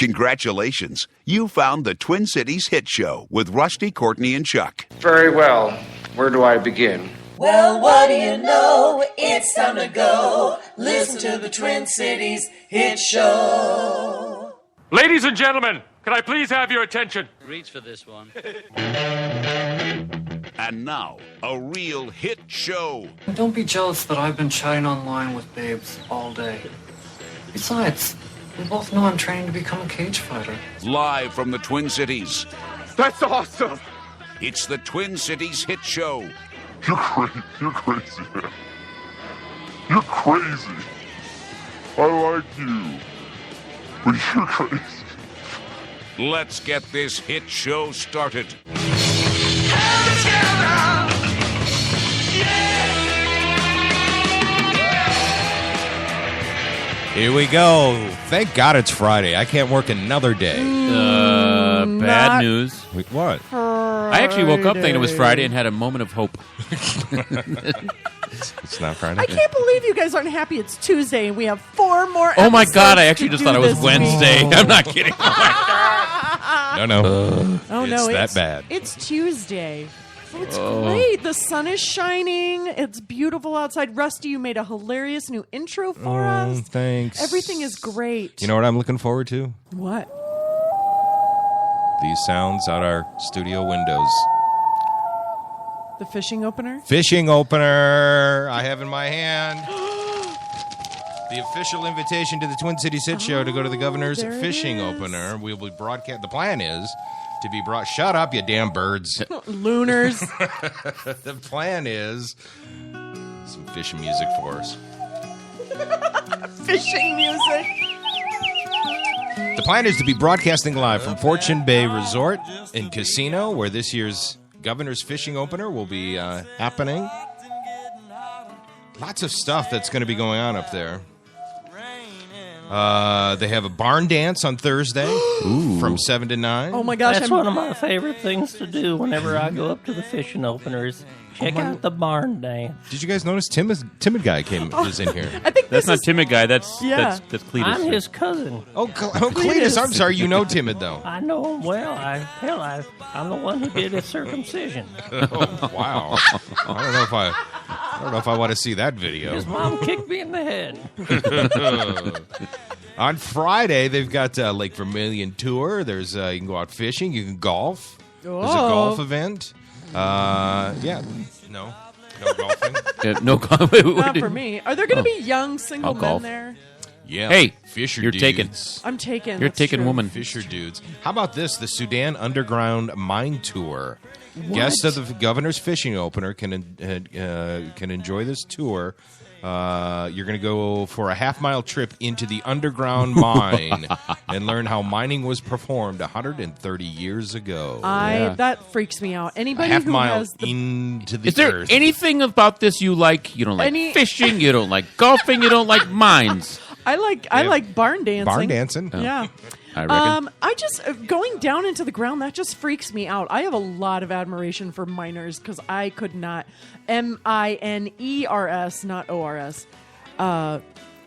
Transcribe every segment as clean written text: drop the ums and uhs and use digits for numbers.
Congratulations. You found the Twin Cities Hit Show with Rusty, Courtney, and Chuck. Very well. Where do I begin? Well, what do you know? It's time to go. Listen to the Twin Cities Hit Show. Ladies and gentlemen, can I please have your attention? Reach for this one. And now, a real hit show. Don't be jealous that I've been chatting online with babes all day. Besides, we both know I'm training to become a cage fighter. Live from the Twin Cities, That's awesome. it's the Twin Cities Hit Show. You're crazy. You're crazy, man. You're crazy. I like you. But you're crazy. Let's get this hit show started. Here we go. Thank God it's Friday. I can't work another day. Bad news. Wait, what? I actually woke up thinking it was Friday and had a moment of hope. It's not Friday. I can't believe you guys aren't happy it's Tuesday and we have 4 more Oh my God, I episodes actually to just do thought it was this Wednesday. week. I'm not kidding. Oh my God. No. Oh, no, It's that bad. It's Tuesday. Oh, it's great. The sun is shining. It's beautiful outside. Rusty, you made a hilarious new intro for us. Thanks. Everything is great. You know what I'm looking forward to? What? These sounds out our studio windows. The fishing opener? Fishing opener I have in my hand. The official invitation to the Twin Cities Hit Show to go to the Governor's there it Fishing is. Opener. We'll be broadcast. The plan is to be brought. Shut up, you damn birds. Looners. The plan is some fishing music for us. Fishing music. The plan is to be broadcasting live from Fortune Bay Resort and Casino, where this year's Governor's Fishing Opener will be happening. Lots of stuff that's going to be going on up there. They have a barn dance on Thursday from 7 to 9. Oh my gosh. That's one of my favorite things to do whenever I go up to the fishing openers. Check out the barn dance. Did you guys notice Timid guy is in here? I think That's this not is Timid guy. That's Yeah. that's Cletus. I'm his cousin. Oh, Cletus. I'm sorry. You know Timid, though. I know him well. I'm the one who did his circumcision. Oh, wow. I don't know if I want to see that video. His mom kicked me in the head. On Friday, they've got Lake Vermilion Tour. There's you can go out fishing. You can golf. There's a golf event. No golfing. no comment. not for me. Are there going to be young single I'll men golf. there? Yeah. Hey, Fisher you're dudes. taken. I'm taken. You're That's taking true. woman. Fisher dudes. How about this? The Sudan Underground Mine Tour. What? Guests of the Governor's Fishing Opener can enjoy this tour. You're going to go for a half-mile trip into the underground mine and learn how mining was performed 130 years ago. That freaks me out. A Anybody half who mile has the into the Is there earth. anything about this you like? You don't like fishing. You don't like golfing. You don't like mines. I like barn dancing. Barn dancing? Yeah. I reckon. I just going down into the ground, that just freaks me out. I have a lot of admiration for miners because I could not MINERS, not ORS,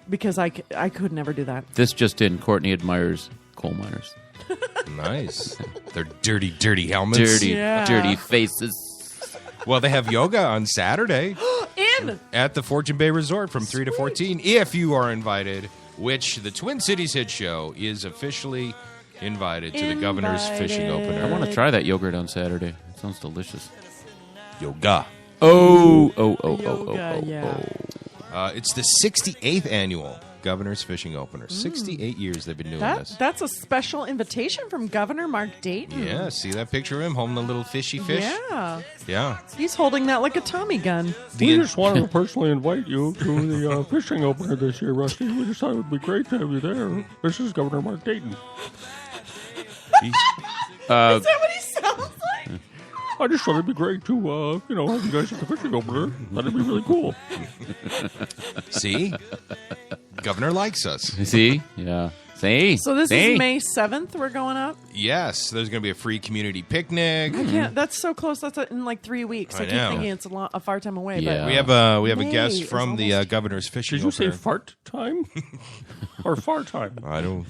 because I could never do that. This just in: Courtney admires coal miners. Nice. They're dirty helmets. Dirty faces. Well, they have yoga on Saturday at the Fortune Bay Resort from 3 to 14. If you are invited, which the Twin Cities Hit Show is officially invited to the Governor's Fishing Opener. I want to try that yogurt on Saturday. It sounds delicious. Yoga. It's the 68th annual Governor's Fishing Opener. 68 years they've been doing this. That's a special invitation from Governor Mark Dayton. Yeah, see that picture of him holding the little fishy fish? Yeah. Yeah. He's holding that like a Tommy gun. We just wanted to personally invite you to the fishing opener this year, Rusty. We just thought it would be great to have you there. This is Governor Mark Dayton. Is that what he sounds like? I just thought it'd be great to, have you guys at the fishing opener. That'd be really cool. See? Governor likes us. See? Yeah. See? So this is May 7th we're going up? Yes, there's going to be a free community picnic. I can't. That's so close. That's in like 3 weeks. I keep know. thinking it's a far time away. Yeah. But We have a May guest is from the almost- Governor's Fishing Did you say Opener. fart time? Or fart time? I don't.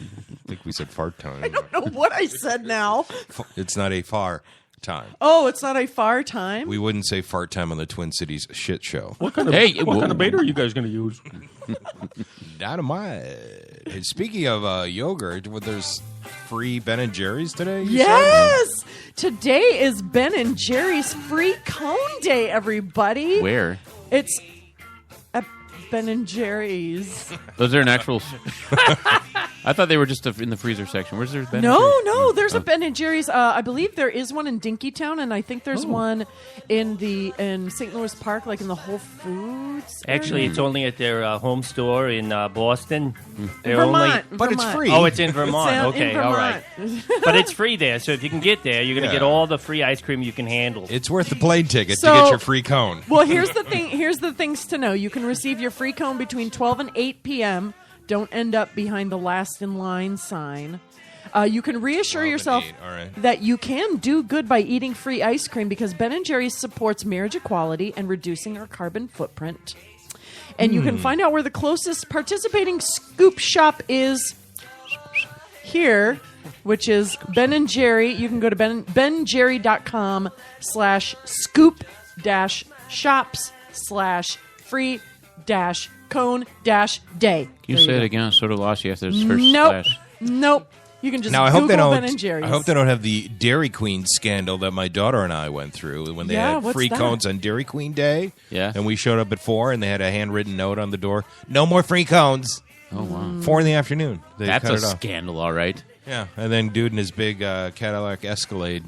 think we said fart time. I don't know what I said now. It's not a far time. Oh, it's not a far time? We wouldn't say fart time on the Twin Cities shit show. What kind of bait are you guys going to use? Dynamite. Hey, speaking of yogurt, there's free Ben & Jerry's today? Yes! Today is Ben & Jerry's free cone day, everybody. Where? It's at Ben & Jerry's. Was there an actual... I thought they were just in the freezer section. Where's there Ben? No, there's a Ben & Jerry's. I believe there is one in Dinkytown, and I think there's one in St. Louis Park, like in the Whole Foods area. Actually, it's only at their home store in Boston. Vermont. But it's free. Oh, it's in Vermont. It's Okay, in all Vermont. right. But it's free there, so if you can get there, you're going to get all the free ice cream you can handle. It's worth the plane ticket to So- get your free cone. Well, here's the thing. Here's the things to know. You can receive your free cone between 12 and 8 p.m. Don't end up behind the last in line sign. You can reassure yourself that you can do good by eating free ice cream because Ben & Jerry's supports marriage equality and reducing our carbon footprint. And you can find out where the closest participating scoop shop is here, which is Ben & Jerry. You can go to benjerry.com/scoop-shops/free-cone-day. You say it again. I sort of lost you after this first Nope. splash. Nope. You can just Now, I Google hope they don't. Ben & Jerry's. I hope they don't have the Dairy Queen scandal that my daughter and I went through when they Yeah, had what's free that? cones on Dairy Queen Day. Yeah. And we showed up at 4, and they had a handwritten note on the door: "No more free cones." Oh, wow. 4 in the afternoon. They That's cut a it off. scandal, all right. Yeah, and then dude in his big Cadillac Escalade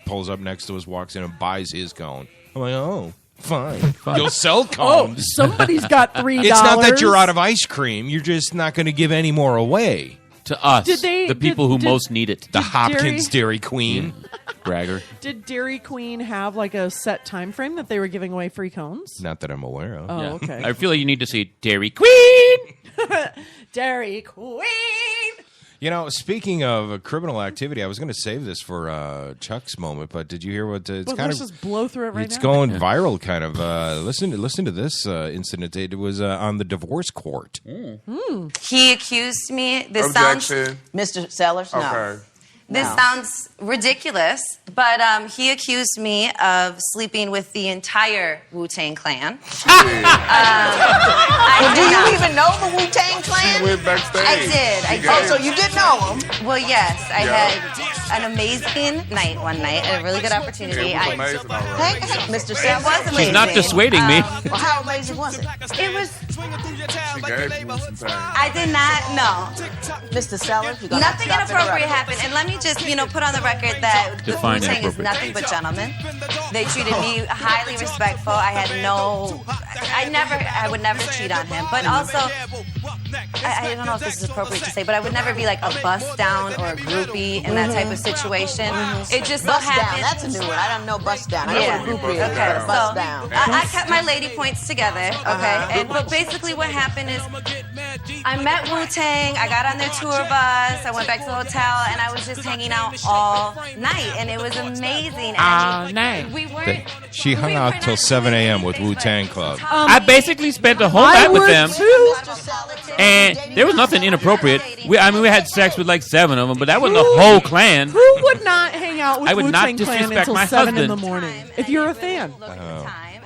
pulls up next to us, walks in, and buys his cone. I'm like, oh, fine. You'll sell Oh, cones. somebody's got $3. It's not that you're out of ice cream. You're just not going to give any more away. To us, Did they- the people who did- most need it. The Did Hopkins Dairy Queen. Bragger. Did Dairy Queen have like a set time frame that they were giving away free cones? Not that I'm aware of. Oh, Yeah. okay. I feel like you need to see Dairy Queen. Dairy Queen. You know, speaking of criminal activity, I was going to save this for Chuck's moment, but did you hear what it's Well, kind let's of? just blow through it right It's now. going viral, kind of. Listen to this incident. It was on the divorce court. He accused me. This Objection. Mr. Sellers, no. Okay. This No. sounds ridiculous, but he accused me of sleeping with the entire Wu-Tang Clan. Do you even know the Wu-Tang Clan? She went backstage. I did. Oh, so you did know them? Well, yes, I Yeah. had an amazing night one night, a really good opportunity. It was amazing, all right. Hey, Mr. It Sellers. was amazing. She's not dissuading me. Well, how amazing was it? It was. She gave you some time. I did not know. Mr. Sellers, you're gonna Nothing have to drop inappropriate it. happened, and let me just, put on the record that the Define Wu-Tang is inappropriate. nothing but gentlemen. They treated me highly respectful. I would never cheat on him, but also, I don't know if this is appropriate to say, but I would never be like a bust down or a groupie in that type of situation. It just so Bust down. happened. That's a new one. I don't know bust down. I know Yeah. what a groupie is, Okay. but a bust So down. I kept my lady points together. Okay. But basically, what happened is I met Wu-Tang. I got on their tour bus. I went back to the hotel, and I was just hanging out all night, and it was amazing. All night. We weren't. She hung out till 7 a.m. with Wu-Tang Club. I basically spent the whole I night with would them, too. and there was nothing inappropriate. We had sex with like 7 of them, but that wasn't the whole clan. Who would not hang out with I would not Wu-Tang Clan disrespect until my 7 in the husband. morning? If you're a fan.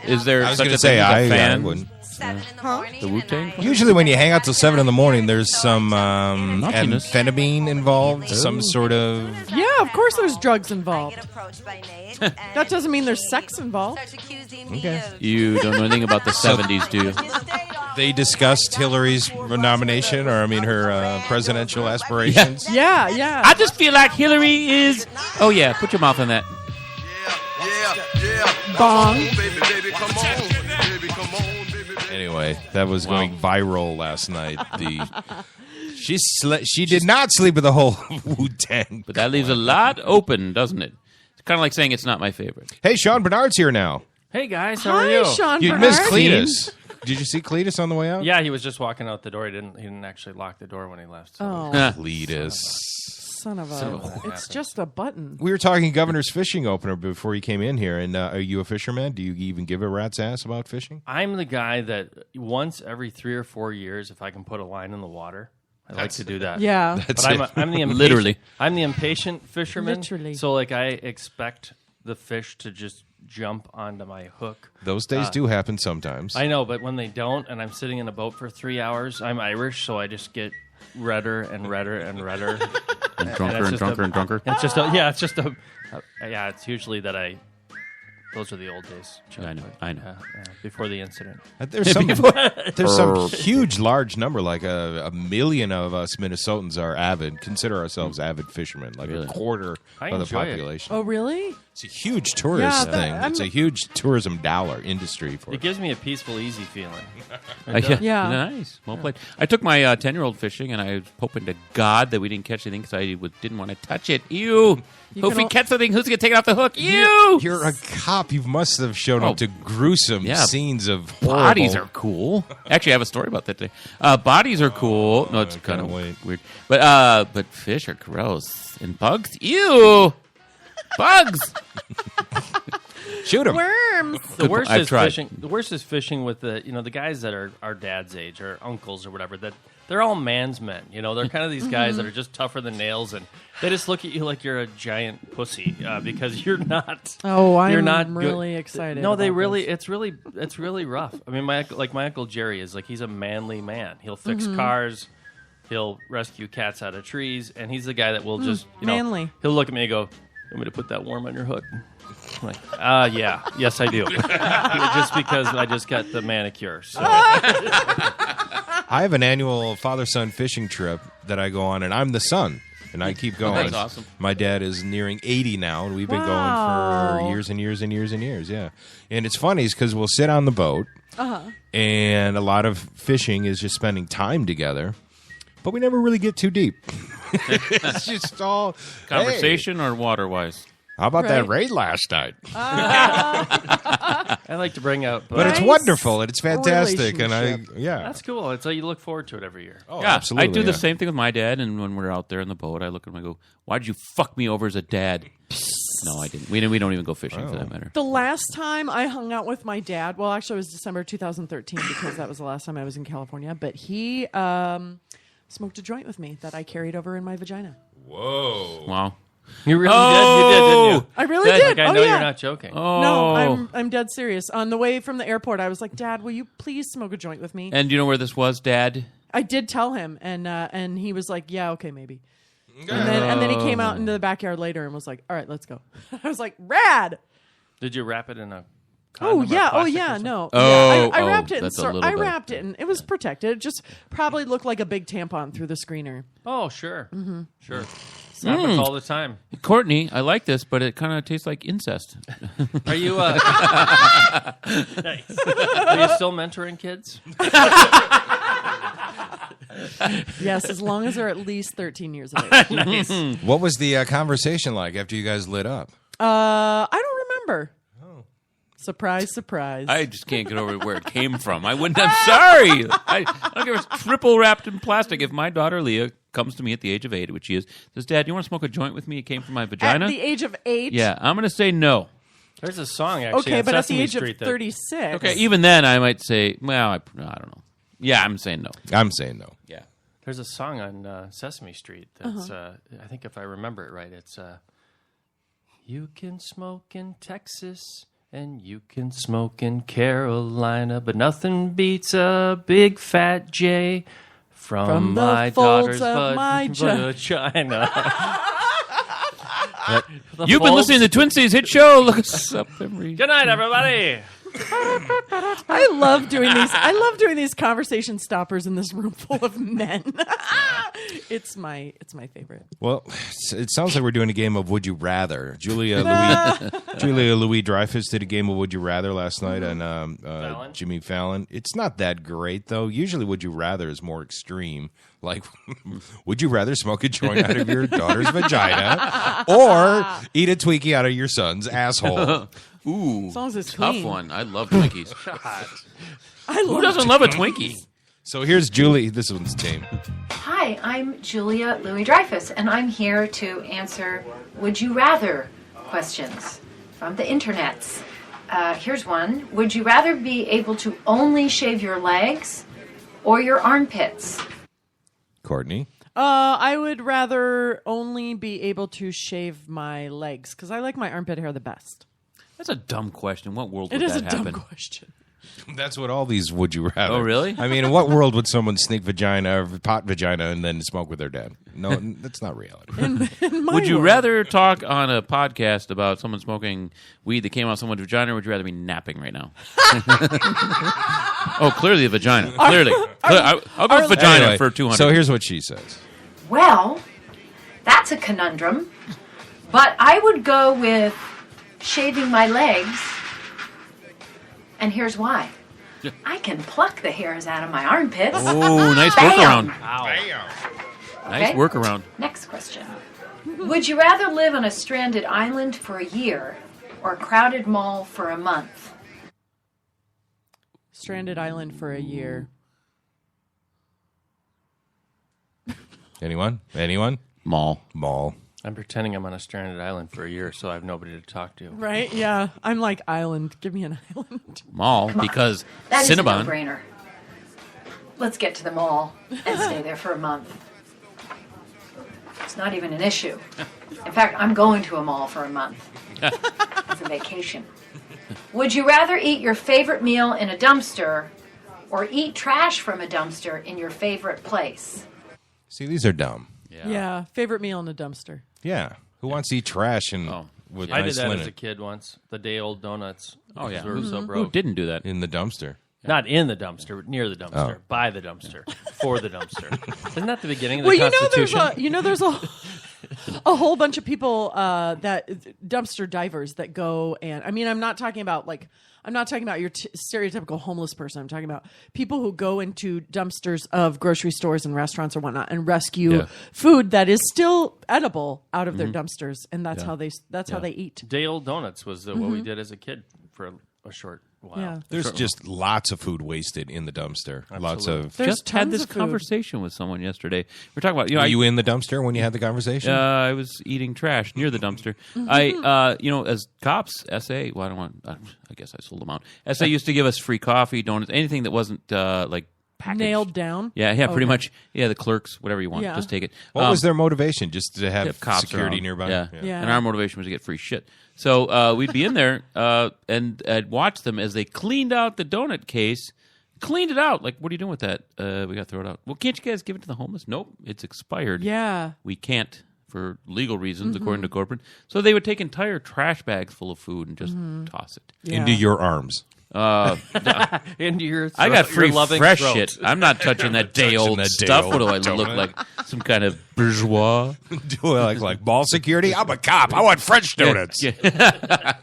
Is there I was such going a to say, thing as a I fan? wouldn't. 7 in the morning. The Wu-Tang? Usually when you hang out till 7 in the morning, there's some Naughtiness. amphetamine involved, some sort of... Yeah, of course there's drugs I involved. get approached by Nate. That doesn't mean there's sex involved. Starts accusing me Okay. of You don't know anything about the 70s, do you? They discussed Hillary's nomination, or her presidential aspirations. Yeah, yeah. I just feel like Hillary is... Oh, yeah, put your mouth on that. Bong. Anyway, that was going viral last night. She did not sleep with the whole Wu-Tang. But that leaves a lot open, doesn't it? It's kind of like saying it's not my favorite. Hey, Sean Bernard's here now. Hey guys, how are Hi, you? Sean You Bernard. missed Cletus. Did you see Cletus on the way out? Yeah, he was just walking out the door. He didn't actually lock the door when he left. So. Oh, Cletus. son of a... It's just a button. We were talking Governor's fishing opener before you came in here, and are you a fisherman? Do you even give a rat's ass about fishing? I'm the guy that once every 3 or 4 years, if I can put a line in the water, I like to do that. Yeah. But I'm the impatient, Literally. I'm the impatient fisherman. Literally. So like I expect the fish to just jump onto my hook. Those days do happen sometimes. I know, but when they don't, and I'm sitting in a boat for 3 hours, I'm Irish, so I just get redder and redder and redder, and drunker and drunker and drunker. It's just it's usually that I. Those are the old days. I know. Before the incident. There's some huge, large number, like a million of us Minnesotans consider ourselves avid fishermen, like a quarter of the population. Oh, really? It's a huge tourist thing. It's a huge tourism dollar industry for it. It gives me a peaceful, easy feeling. Yeah. Nice. Well played. I took my 10-year-old fishing, and I was hoping to God that we didn't catch anything because I didn't want to touch it. Ew. If we catch something, who's going to take it off the hook? Ew. You're a cop. You must have shown up to gruesome scenes of horrible. Bodies are cool. Actually, I have a story about that today. Bodies are cool. No, it's kind of weird. But fish are gross. And bugs? Ew. Bugs. Shoot them. Worms. The worst is fishing. The worst is fishing with the guys that are our dad's age or uncles or whatever. That they're all man's men. They're kind of these guys that are just tougher than nails, and they just look at you like you're a giant pussy because you're not. Oh, you're I'm not really excited. No, they about really. this. It's really rough. I mean, my Uncle Jerry is he's a manly man. He'll fix cars. He'll rescue cats out of trees, and he's the guy that will just manly. He'll look at me and go, "Want me to put that worm on your hook?" I'm like, yes, I do. Just because I just got the manicure. So. I have an annual father-son fishing trip that I go on, and I'm the son, and I keep going. That's awesome. My dad is nearing 80 now, and we've been going for years and years and years and years, yeah. And it's funny because we'll sit on the boat, and a lot of fishing is just spending time together, but we never really get too deep. It's just all conversation or water-wise. How about that raid last night? I like to bring out, but it's wonderful and it's fantastic, and that's cool. It's you look forward to it every year. Oh, absolutely! I do the same thing with my dad, and when we're out there in the boat, I look at him and I go, "Why did you fuck me over as a dad?" No, I didn't. We don't even go fishing for that matter. The last time I hung out with my dad, well, actually, it was December 2013 because that was the last time I was in California. But he smoked a joint with me that I carried over in my vagina. Whoa! Wow. You really did? You did, didn't you? I really did. I know you're not joking. No, I'm dead serious. On the way from the airport, I was like, "Dad, will you please smoke a joint with me?" And do you know where this was, Dad? I did tell him, and he was like, "Yeah, okay, maybe." And then he came out into the backyard later and was like, "All right, let's go." I was like, "Rad!" Did you wrap it in a? Oh yeah, no. I wrapped it. I wrapped it, and it was protected. It just probably looked like a big tampon through the screener. Oh sure, sure. Happens all the time. Courtney, I like this, but it kind of tastes like incest. Are you? Nice. Are you still mentoring kids? Yes, as long as they're at least 13 years of age. Nice. What was the conversation like after you guys lit up? I don't remember. Surprise, surprise. I just can't get over where it came from. I'm sorry. I don't care if it's triple wrapped in plastic. If my daughter Leah comes to me at the age of 8, which she is, says, "Dad, you want to smoke a joint with me? It came from my vagina." At the age of 8? Yeah, I'm going to say no. There's a song, actually, okay, on but Sesame at the age Street of 36. Okay, even then I might say, well, I don't know. Yeah, I'm saying no. I'm saying no. Yeah. There's a song on Sesame Street that's, I think if I remember it right, it's, "You can smoke in Texas and you can smoke in Carolina, but nothing beats a big fat J from my daughter's vagina." You've been listening to the Twin Cities Hit Show. Look us up every. Good night, everybody. I love doing these. I love doing these conversation stoppers in this room full of men. It's my favorite. Well, it sounds like we're doing a game of Would You Rather. Julia Louis Dreyfus did a game of Would You Rather last night on Jimmy Fallon. It's not that great, though. Usually Would You Rather is more extreme. Like, would you rather smoke a joint out of your daughter's vagina or eat a Twinkie out of your son's asshole? Ooh, as long as it's tough clean. one. I love Twinkies. Who doesn't love a Twinkie? So here's Julie. This one's team. Hi, I'm Julia Louis Dreyfus, and I'm here to answer Would You Rather questions from the internets. Here's one. Would you rather be able to only shave your legs or your armpits? Courtney. I would rather only be able to shave my legs because I like my armpit hair the best. That's a dumb question. What world would It is that a happen? dumb question. That's what all these would you rather. Oh, really? I mean, in what world would someone sneak vagina or pot vagina and then smoke with their dad? No, that's not reality. Would you rather talk on a podcast about someone smoking weed that came out of someone's vagina, or would you rather be napping right now? Oh, clearly a vagina. Clearly. I'll go with vagina Anyway, for 200. So here's what she says. Well, that's a conundrum. But I would go with shaving my legs. And here's why. I can pluck the hairs out of my armpits. Oh, nice Bam! workaround. Okay. Nice workaround. Next question. Would you rather live on a stranded island for a year or a crowded mall for a month? Stranded island for a year. Anyone? Mall. I'm pretending I'm on a stranded island for a year, so I have nobody to talk to. Right? Yeah. I'm like island. Give me an island. Mall, because That is a Cinnabon. no-brainer. Let's get to the mall and stay there for a month. It's not even an issue. In fact, I'm going to a mall for a month. It's a vacation. Would you rather eat your favorite meal in a dumpster or eat trash from a dumpster in your favorite place? See, these are dumb. Yeah. Favorite meal in a dumpster. Yeah. Who wants to eat trash and with I nice did that linen? as a kid once. The day-old donuts. Oh, yeah. We were so Who broke. didn't do that? In the dumpster. Not in the dumpster, near the dumpster, Oh. by the dumpster, for the dumpster. Isn't that the beginning of Well, the Constitution? there's a whole bunch of people that dumpster divers that go and I'm not talking about your stereotypical homeless person. I'm talking about people who go into dumpsters of grocery stores and restaurants or whatnot and rescue food that is still edible out of their dumpsters, and that's how they eat. Day-old donuts was what we did as a kid for a short while. Yeah. There's just lots of food wasted in the dumpster. Lots Absolutely. of. There's Just had tons this of food. conversation with someone yesterday. We're talking about, Were you in the dumpster when you had the conversation? I was eating trash near the dumpster. I, as cops, SA. Well, I don't want. I guess I sold them out. SA used to give us free coffee, donuts, anything that wasn't like packaged. Nailed down. Yeah, pretty Okay. much. Yeah, the clerks, whatever you want, Yeah. just take it. What was their motivation? Just to have Have cops security around. nearby? Yeah. Yeah. And our motivation was to get free shit. So we'd be in there and I'd watch them as they cleaned out the donut case. Cleaned it out. Like, what are you doing with that? We got to throw it out. Well, can't you guys give it to the homeless? Nope, it's expired. Yeah. We can't for legal reasons, according to corporate. So they would take entire trash bags full of food and just toss it. Yeah. Into your arms. Into your I got free your loving fresh throat. shit. I'm not touching that day-old that stuff. What do I day-old look donut. like? Some kind of bourgeois? Do I like ball security? I'm a cop. I want French donuts. Yeah.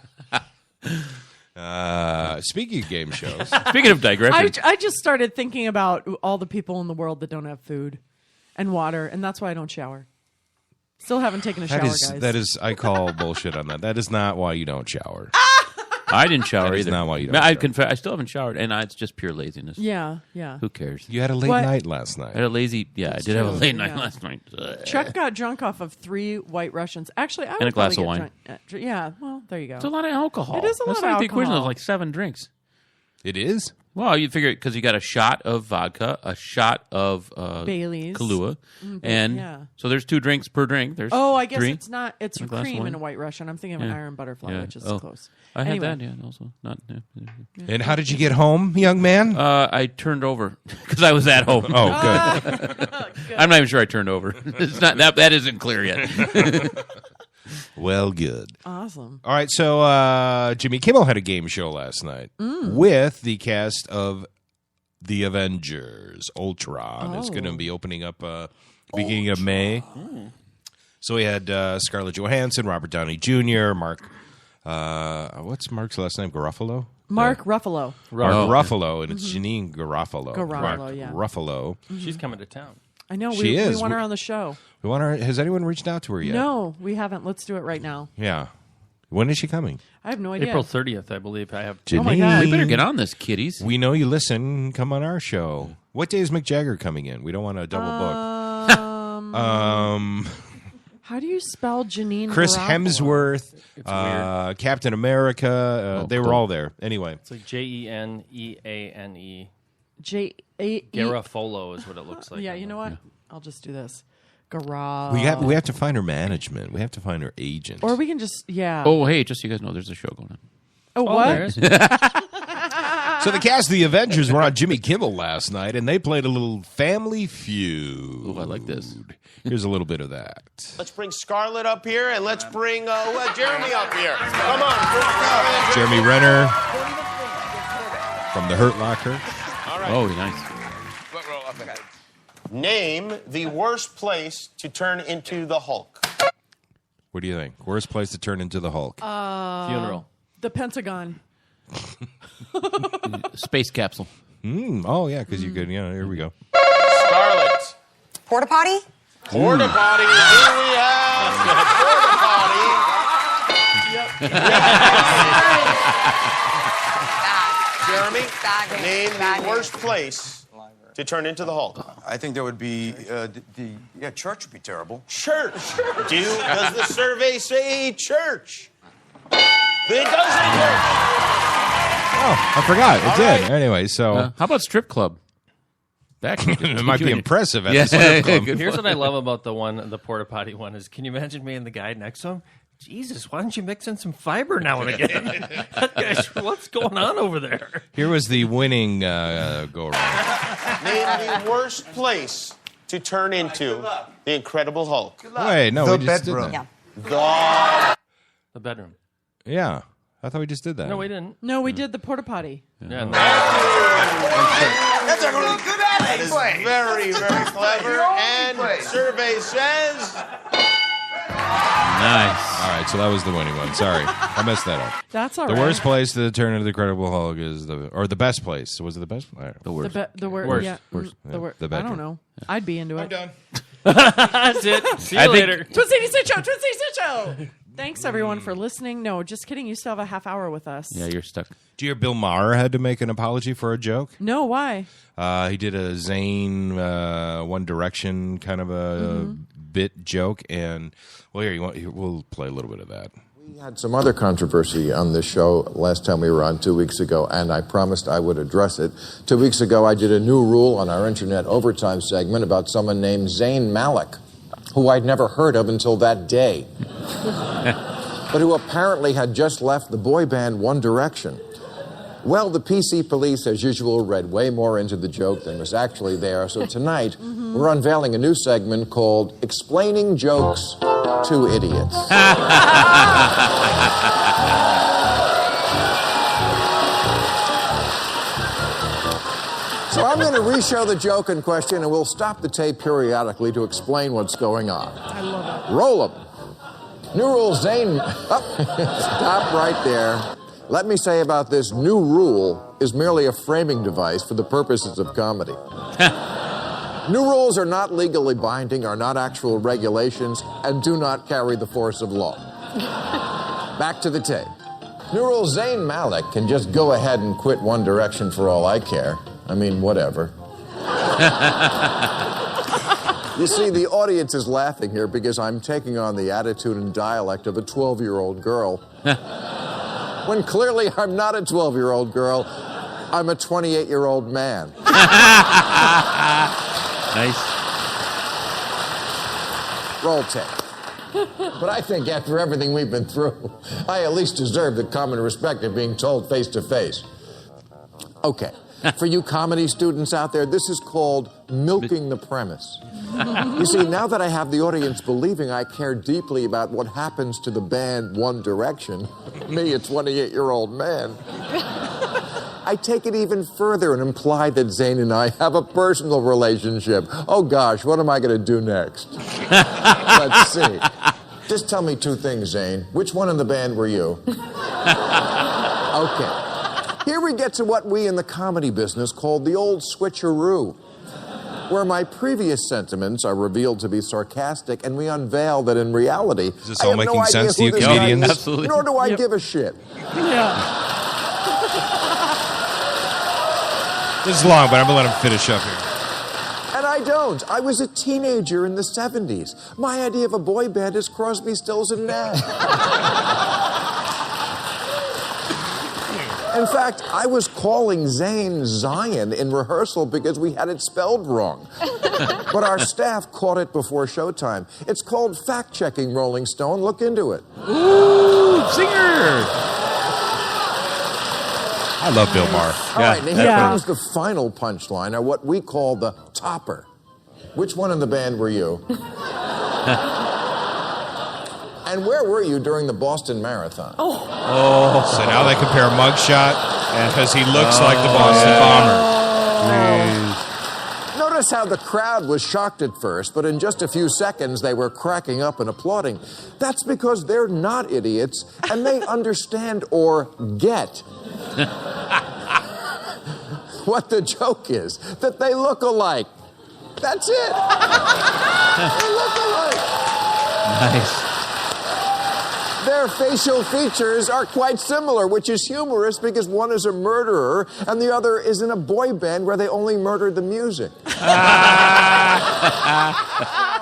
Speaking of game shows, Speaking of digression. I just started thinking about all the people in the world that don't have food and water, and that's why I don't shower. Still haven't taken a shower, guys. that is I call bullshit on that. That is not why you don't shower. I didn't shower That is either. not why you don't I shower. confess, I still haven't showered, and it's just pure laziness. Yeah. Who cares? You had a late What? night last night. I had a lazy. Yeah, I did have a true. late night Yeah. last night. Chuck got drunk off of 3 White Russians. Actually, I would And a glass probably of get drunk. Yeah, well, there you go. It's a lot of alcohol. It is a That's lot of like the equivalent of alcohol. like 7 drinks. It is? Well, you figure because you got a shot of vodka, a shot of Bailey's. Kahlua, and yeah. so there's 2 drinks per drink. There's Oh, I guess 3. it's not. It's A glass of cream wine. in a White Russian. I'm thinking of an Yeah. Iron Butterfly, Yeah. which is Oh. close. I Anyway. had that, yeah, also not. And how did you get home, young man? I turned over because I was at home. Oh, good. I'm not even sure I turned over. It's not that isn't clear yet. Well, good. Awesome. All right, so Jimmy Kimmel had a game show last night with the cast of The Avengers. Ultron is going to be opening up beginning of May. So we had Scarlett Johansson, Robert Downey Jr., Mark. What's Mark's last name? Garofalo? Mark Ruffalo. Mark Ruffalo, and it's Janine Garofalo. Garofalo, Mark yeah. Ruffalo. She's coming to town. I know. She We is. want her on the show. We want her. Has anyone reached out to her yet? No, we haven't. Let's do it right now. Yeah. When is she coming? I have no idea. April 30th, I believe. I have. Oh my God. We better get on this, kiddies. We know you listen. Come on our show. What day is Mick Jagger coming in? We don't want to double book. How do you spell Janine? Chris Garofalo? Hemsworth, Captain America. They were all there. Anyway. It's like Jeneane. J-A. Garofalo is what it looks like. Yeah, you know what? I'll just do this. Garage. We have to find her management. We have to find her agent. Or we can just, yeah. Oh, hey, just so you guys know, there's a show going on. Oh, what? There is. So the cast of The Avengers were on Jimmy Kimmel last night, and they played a little Family Feud. Oh, I like this. Here's a little bit of that. Let's bring Scarlett up here, and let's bring Jeremy up here. Come on. Jeremy Renner from The Hurt Locker. All right. Oh, nice. Name the worst place to turn into the Hulk. What do you think? Worst place to turn into the Hulk? Funeral. The Pentagon. Space capsule. Oh, yeah, because you could, here we go. Scarlett. Porta potty? Porta potty. Here we have porta potty. Jeremy, name the worst place to turn into the Hulk. I think there would be church would be terrible. Church. Does the survey say church? It does say church. Oh, I forgot. It did. Anyway, so... how about strip club? That it might be impressive at Yeah. the strip club. Here's what I love about the porta potty one is, can you imagine me and the guy next to him? Jesus, why don't you mix in some fiber now and again? That guy's, what's going on over there? Here was the winning go-around. Name the worst place to turn into the Incredible Hulk. Wait, no, we just bedroom. did that. The bedroom. Yeah. I thought we just did that. No, we didn't. No, we did the porta potty. Yeah. That's a really good That is very, very clever. And survey says... Nice. All right, so that was the winning one. Sorry, I messed that up. That's all the right. worst place to turn into the Incredible Hulk is the best place. Was it the best? All right. The worst. The worst. Worst. Yeah. Worst. The worst. The I bedroom. don't know. I'd be into it. I'm done. That's it. See you later. Twin City Sit Show. Twin City Sit Show. Thanks, everyone, for listening. No, just kidding. You still have a half hour with us. Yeah, you're stuck. Do you hear Bill Maher had to make an apology for a joke? No, why? He did a Zayn One Direction kind of a bit joke, and we'll play a little bit of that. We had some other controversy on this show last time we were on 2 weeks ago, and I promised I would address it. 2 weeks ago, I did a new rule on our Internet Overtime segment about someone named Zayn Malik, who I'd never heard of until that day, but who apparently had just left the boy band One Direction. Well, the PC police, as usual, read way more into the joke than was actually there, so tonight we're unveiling a new segment called Explaining Jokes to Idiots. So I'm going to re-show the joke in question, and we'll stop the tape periodically to explain what's going on. I love it. Roll them. New rule, Zayn... Stop right there. Let me say about this new rule is merely a framing device for the purposes of comedy. New rules are not legally binding, are not actual regulations, and do not carry the force of law. Back to the tape. New rule, Zayn Malik can just go ahead and quit One Direction for all I care. I mean, whatever. You see, the audience is laughing here because I'm taking on the attitude and dialect of a 12-year-old girl. When clearly I'm not a 12-year-old girl, I'm a 28-year-old man. Nice. Roll tape. But I think after everything we've been through, I at least deserve the common respect of being told face to face. Okay. For you comedy students out there, this is called milking the premise. You see, now that I have the audience believing I care deeply about what happens to the band One Direction, me, a 28-year-old man, I take it even further and imply that Zayn and I have a personal relationship. Oh, gosh, what am I going to do next? Let's see. Just tell me two things, Zayn. Which one in the band were you? Okay. Here we get to what we in the comedy business call the old switcheroo, where my previous sentiments are revealed to be sarcastic, and we unveil that in reality, is this all making sense to you comedians? Absolutely. Nor do I give a shit. Yeah. This is long, but I'm going to let him finish up here. And I don't. I was a teenager in the 70s. My idea of a boy band is Crosby, Stills, and Nash. In fact, I was calling Zane Zion in rehearsal because we had it spelled wrong. But our staff caught it before showtime. It's called fact-checking, Rolling Stone. Look into it. Ooh, singer! I love Bill Maher. All right, now here comes the final punchline, or what we call the topper. Which one in the band were you? And where were you during the Boston Marathon? Oh. So now they compare mugshot because he looks like the Boston Bomber. Notice how the crowd was shocked at first, but in just a few seconds they were cracking up and applauding. That's because they're not idiots, and they understand or get what the joke is, that they look alike. That's it. They look alike. Nice. Their facial features are quite similar, which is humorous because one is a murderer and the other is in a boy band where they only murdered the music.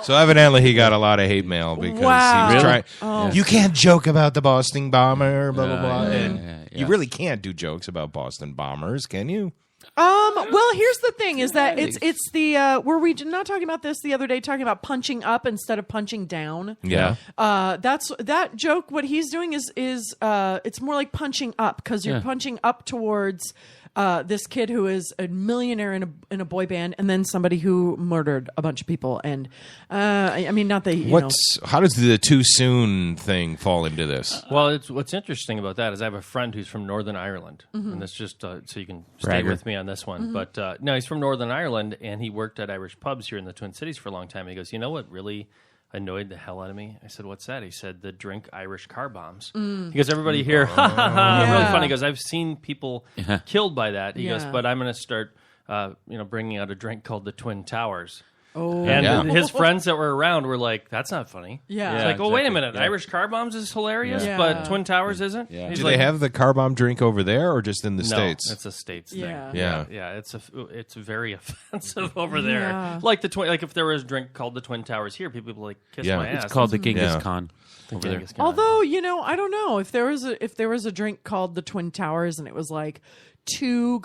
So evidently he got a lot of hate mail because he was trying. Oh. You can't joke about the Boston Bomber, blah, blah, blah. And you really can't do jokes about Boston Bombers, can you? Well, here's the thing: is that it's the were we not talking about this the other day? Talking about punching up instead of punching down. Yeah. That's that joke. What he's doing is it's more like punching up because you're punching up towards this kid who is a millionaire in a boy band, and then somebody who murdered a bunch of people. And I mean, not that how does the too soon thing fall into this? Well, what's interesting about that is I have a friend who's from Northern Ireland, and that's just so you can stay with me on this one. But no, he's from Northern Ireland, and he worked at Irish pubs here in the Twin Cities for a long time. And he goes, you know what really annoyed the hell out of me? I said, what's that? He said, the drink Irish car bombs. Because everybody here, really funny. He goes, I've seen people killed by that. He goes, but I'm going to start, bringing out a drink called the Twin Towers. Oh. And his friends that were around were like, that's not funny. Yeah. It's like, oh, wait a minute. Irish car bombs is hilarious, but Twin Towers isn't? Yeah. Do they have the car bomb drink over there or just in the States? No, it's a States thing. Yeah. It's very offensive over there. Like if there was a drink called the Twin Towers here, people would like kiss my ass. It's called the Genghis Khan. Over there. Although, I don't know if there was a drink called the Twin Towers and it was like two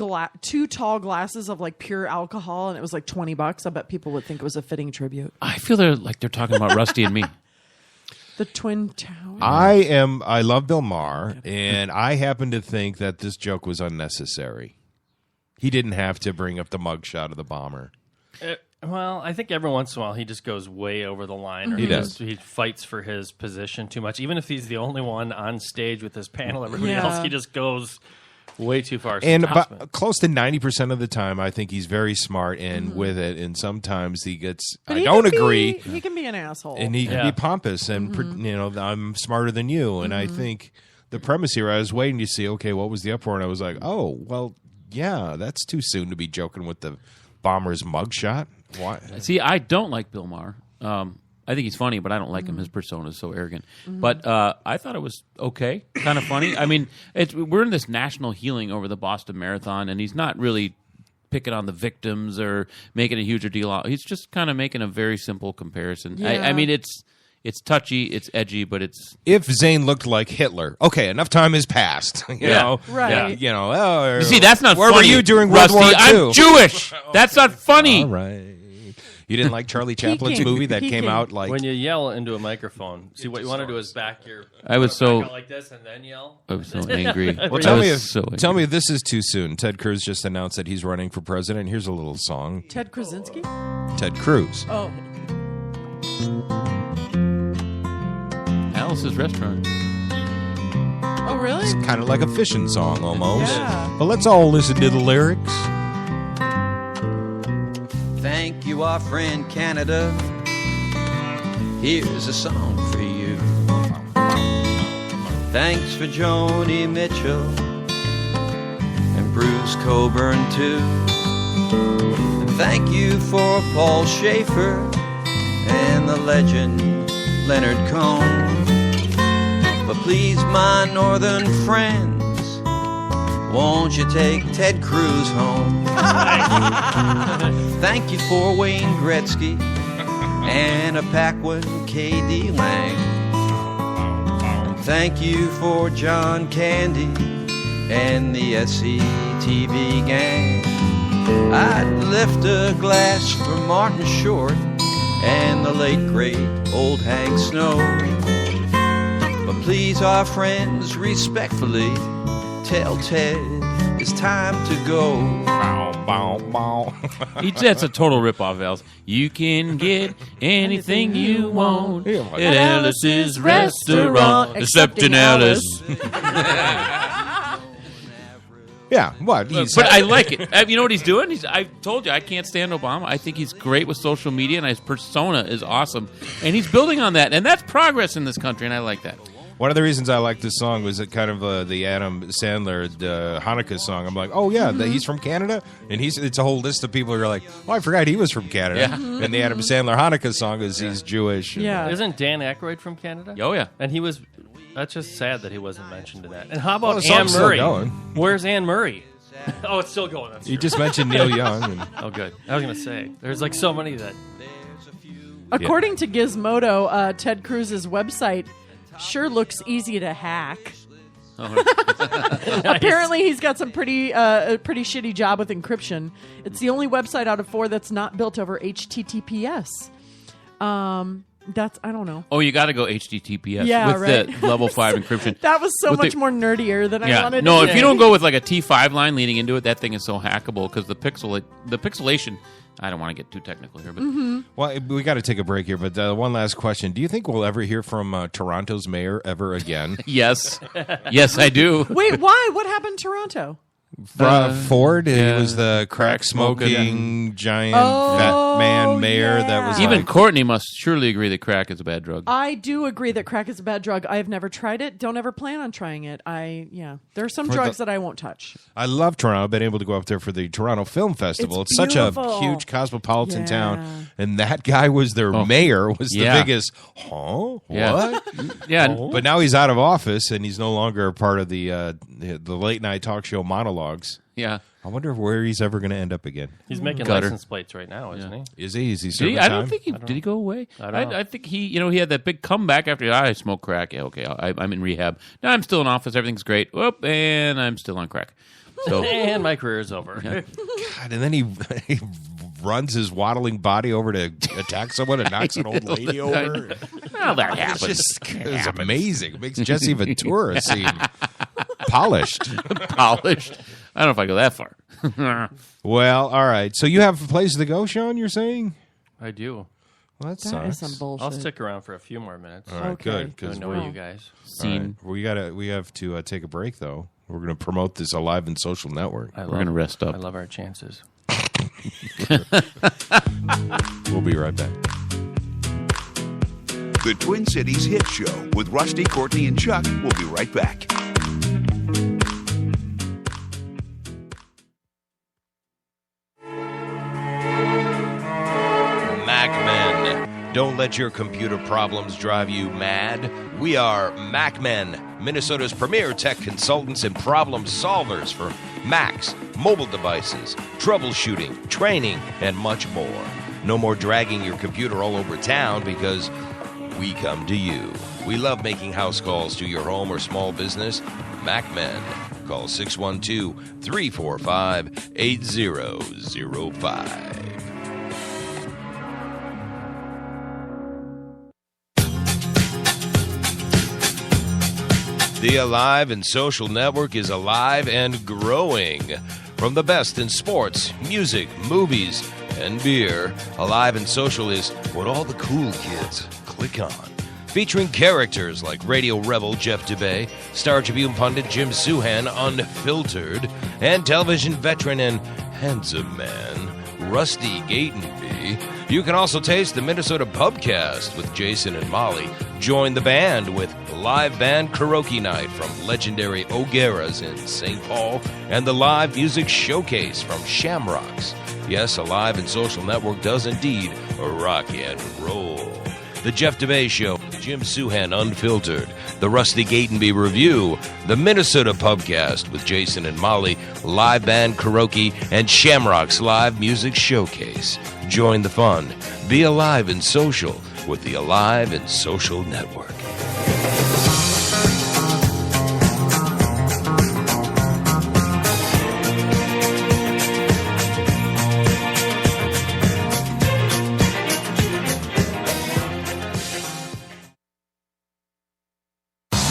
tall glasses of like pure alcohol and it was like $20, I bet people would think it was a fitting tribute. I feel they're talking about Rusty and me. The Twin Towers. I love Bill Maher, and I happen to think that this joke was unnecessary. He didn't have to bring up the mugshot of the bomber. Well, I think every once in a while he just goes way over the line. Or he fights for his position too much. Even if he's the only one on stage with his panel, everybody else, he just goes way too far. And close to 90% of the time, I think he's very smart and with it. And sometimes he gets, But I don't agree. He can be an asshole. And he can be pompous and, I'm smarter than you. And I think the premise here, I was waiting to see, okay, what was the uproar? And I was like, oh, well, yeah, that's too soon to be joking with the bomber's mugshot. Why? See, I don't like Bill Maher. I think he's funny, but I don't like him. His persona is so arrogant. But I thought it was okay, kind of funny. I mean, we're in this national healing over the Boston Marathon, and he's not really picking on the victims or making a huger deal out. He's just kind of making a very simple comparison. Yeah. I mean, it's touchy, it's edgy, but it's... If Zane looked like Hitler, okay, enough time has passed. You know? Right. You know, you see, that's not where funny. Where were you during Rusty, World War II? I'm Jewish. That's not funny. All right. You didn't like Charlie Chaplin's movie that came out like... When you yell into a microphone, see, what you want to do is back your... I was so... Back out like this and then yell. I was so angry. Well, tell me if this is too soon. Ted Cruz just announced that he's running for president. Here's a little song. Ted Krasinski? Ted Cruz. Oh. Alice's Restaurant. Oh, really? It's kind of like a fishing song almost. Yeah. But let's all listen to the lyrics. Thank you, our friend Canada. Here's a song for you. Thanks for Joni Mitchell and Bruce Coburn too. And thank you for Paul Schaefer and the legend Leonard Cohen. But please, my northern friends, won't you take Ted Cruz home? Thank you for Wayne Gretzky and a Paquin K.D. Lang. And thank you for John Candy and the SCTV gang. I'd lift a glass for Martin Short and the late great old Hank Snow. But please, our friends, respectfully tell Ted it's time to go. Bow, bow, bow. That's a total ripoff, Alice. You can get anything you want at Alice's restaurant, except in Alice. Yeah, what? But I like it. You know what he's doing? I told you, I can't stand Obama. I think he's great with social media, and his persona is awesome. And he's building on that, and that's progress in this country, and I like that. One of the reasons I like this song was it kind of the Adam Sandler Hanukkah song. I'm like, oh yeah, he's from Canada, and it's a whole list of people who are like, oh, I forgot he was from Canada. Yeah. And the Adam Sandler Hanukkah song is he's Jewish. Yeah. Isn't Dan Aykroyd from Canada? Oh yeah, and he was. That's just sad that he wasn't mentioned in that. And how about the Anne song's Murray? still going. Where's Anne Murray? Oh, it's still going. That's You true. just mentioned Neil Young. Oh, good. I was going to say, there's like so many that... According to Gizmodo, Ted Cruz's website sure looks easy to hack. Apparently, he's got some pretty shitty job with encryption. It's the only website out of 4 that's not built over HTTPS. I don't know. Oh, you got to go HTTPS Yeah, with right. the level 5 encryption. That was so With much more nerdier than I wanted No, to if you don't go with like a T5 line leading into it, that thing is so hackable because the pixelation. I don't want to get too technical here, but Well, we got to take a break here. But one last question: do you think we'll ever hear from Toronto's mayor ever again? yes, I do. Wait, why? What happened in Toronto? Ford, he was the crack smoking giant fat man mayor that was even like, Courtney must surely agree that crack is a bad drug. I do agree that crack is a bad drug. I have never tried it. Don't ever plan on trying it. There are some drugs that I won't touch. I love Toronto. I've been able to go up there for the Toronto Film Festival. It's such a huge cosmopolitan town, and that guy was their mayor. Was the biggest. Huh? Yeah. What? Yeah. But now he's out of office, and he's no longer a part of the late night talk show monologues. Yeah. I wonder where he's ever going to end up again. He's making license plates right now, isn't he? Is he? Is he serving I time? don't think did he go away? I don't know. I think he had that big comeback after I smoked crack. Yeah, okay, I'm in rehab. Now I'm still in office. Everything's great. Whoop, and I'm still on crack. So and my career is over. God, and then he runs his waddling body over to attack someone and knocks an old lady over. Well, that happens. It's amazing. It makes Jesse Ventura seem polished. Polished. I don't know if I go that far. Well, all right. So you have places to go, Sean, you're saying? I do. Well, that That sucks. is some bullshit. I'll stick around for a few more minutes. All right, good. I know you guys. All right. We have to take a break, though. We're going to promote this Alive and Social Network. We're going to rest up. I love our chances. We'll be right back. The Twin Cities Hit Show with Rusty, Courtney, and Chuck will be right back. MacMen. Don't let your computer problems drive you mad. We are MacMen, Minnesota's premier tech consultants and problem solvers for Macs, mobile devices, troubleshooting, training, and much more. No more dragging your computer all over town because we come to you. We love making house calls to your home or small business. MacMen. Call 612-345-8005. The Alive and Social Network is alive and growing. From the best in sports, music, movies, and beer, Alive and Social is what all the cool kids click on. Featuring characters like radio rebel Jeff Dubay, Star Tribune pundit Jim Suhan, Unfiltered, and television veteran and handsome man Rusty Gatenby. You can also taste the Minnesota Pubcast with Jason and Molly. Join the band with live band karaoke night from legendary O'Gara's in St. Paul and the live music showcase from Shamrocks. Yes, Alive and Social Network does indeed rock and roll. The Jeff DeBay Show, Jim Suhan Unfiltered, the Rusty Gatenby Review, the Minnesota Pubcast with Jason and Molly, live band karaoke, and Shamrock's live music showcase. Join the fun. Be alive and social with the Alive and Social Network.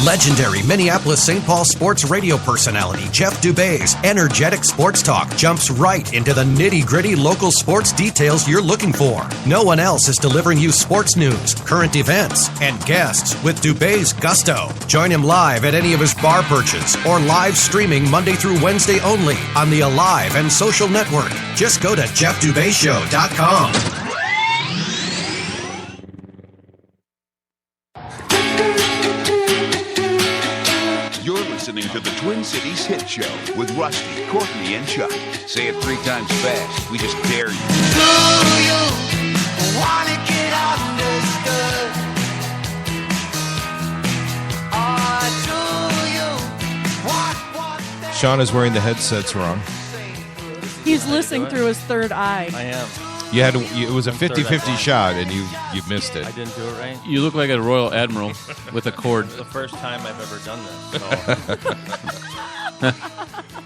Legendary Minneapolis-St. Paul sports radio personality Jeff Dubé's energetic sports talk jumps right into the nitty-gritty local sports details you're looking for. No one else is delivering you sports news, current events, and guests with Dubé's gusto. Join him live at any of his bar perches or live streaming Monday through Wednesday only on the Alive and Social Network. Just go to JeffDubéShow.com. You're listening to the Twin Cities Hit Show with Rusty, Courtney, and Chuck. Say it 3 times fast. We just dare you. Do you wanna get understood? Or do you want Sean is wearing the headsets wrong. He's listening through his third eye. I am. You had it was a 50-50 shot, and you missed it. I didn't do it right. You look like a Royal Admiral with a cord. It's the first time I've ever done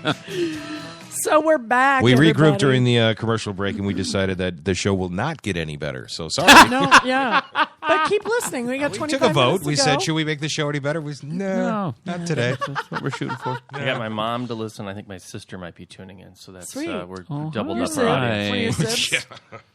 this. So we're back. We everybody. regrouped during the commercial break, and we decided that the show will not get any better. So sorry. No, yeah. But keep listening. We got 25 Took a vote. minutes to We go. said, should we make the show any better? We said, no, not today. That's what we're shooting for. I got my mom to listen. I think my sister might be tuning in, so that's Sweet. We're Oh, doubled hi. up our audience. One of your sibs?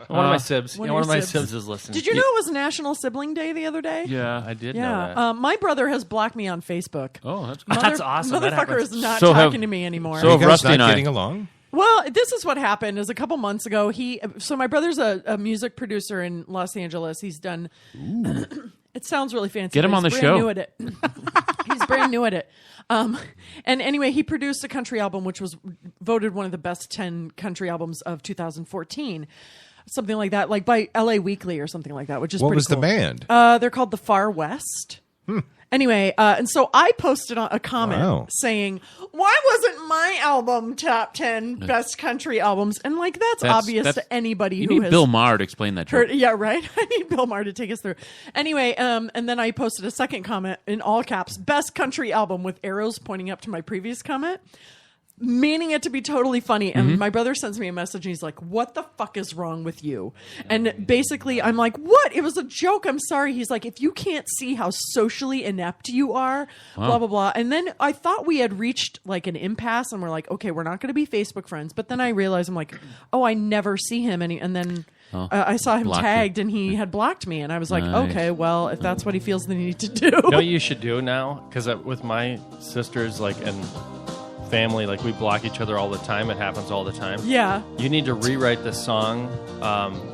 One of my sibs. One Yeah, of one of your my sibs. sibs is listening. Did you know it was National Sibling Day the other day? Yeah, I did know Yeah. that. My brother has blocked me on Facebook. Oh, that's good. That's awesome. That Motherfucker happens. is not So have- talking to me anymore. so have You guys Rusty not and I. getting along? Well, this is what happened. Is a couple months ago, so my brother's a music producer in Los Angeles. He's done. It sounds really fancy. Get him but on the he's show. brand new at it. He's brand new at it. And anyway, he produced a country album, which was voted one of the best 10 country albums of 2014. Something like that, like by LA Weekly or something like that, which is What pretty was the cool. band? They're called the Far West. Anyway, and so I posted a comment saying, "Why wasn't my album top 10 best country albums?" And like that's obvious to anybody you who need has Bill Maher to explain that. heard. Joke. Yeah, right. I need Bill Maher to take us through. Anyway, and then I posted a second comment in all caps: "Best country album," with arrows pointing up to my previous comment, meaning it to be totally funny. And my brother sends me a message and he's like, "What the fuck is wrong with you?" And basically I'm like, "What? It was a joke. I'm sorry." He's like, "If you can't see how socially inept you are, blah, blah, blah." And then I thought we had reached like an impasse and we're like, okay, we're not going to be Facebook friends. But then I realized I'm like, oh, I never see him. And then I saw him Blocked tagged and he had blocked me. And I was like, Nice. okay, well, if that's what he feels the need to do. You know what you should do now? Because with my sisters, like, and family, like, we block each other all the time. It happens all the time. Yeah. You need to rewrite the song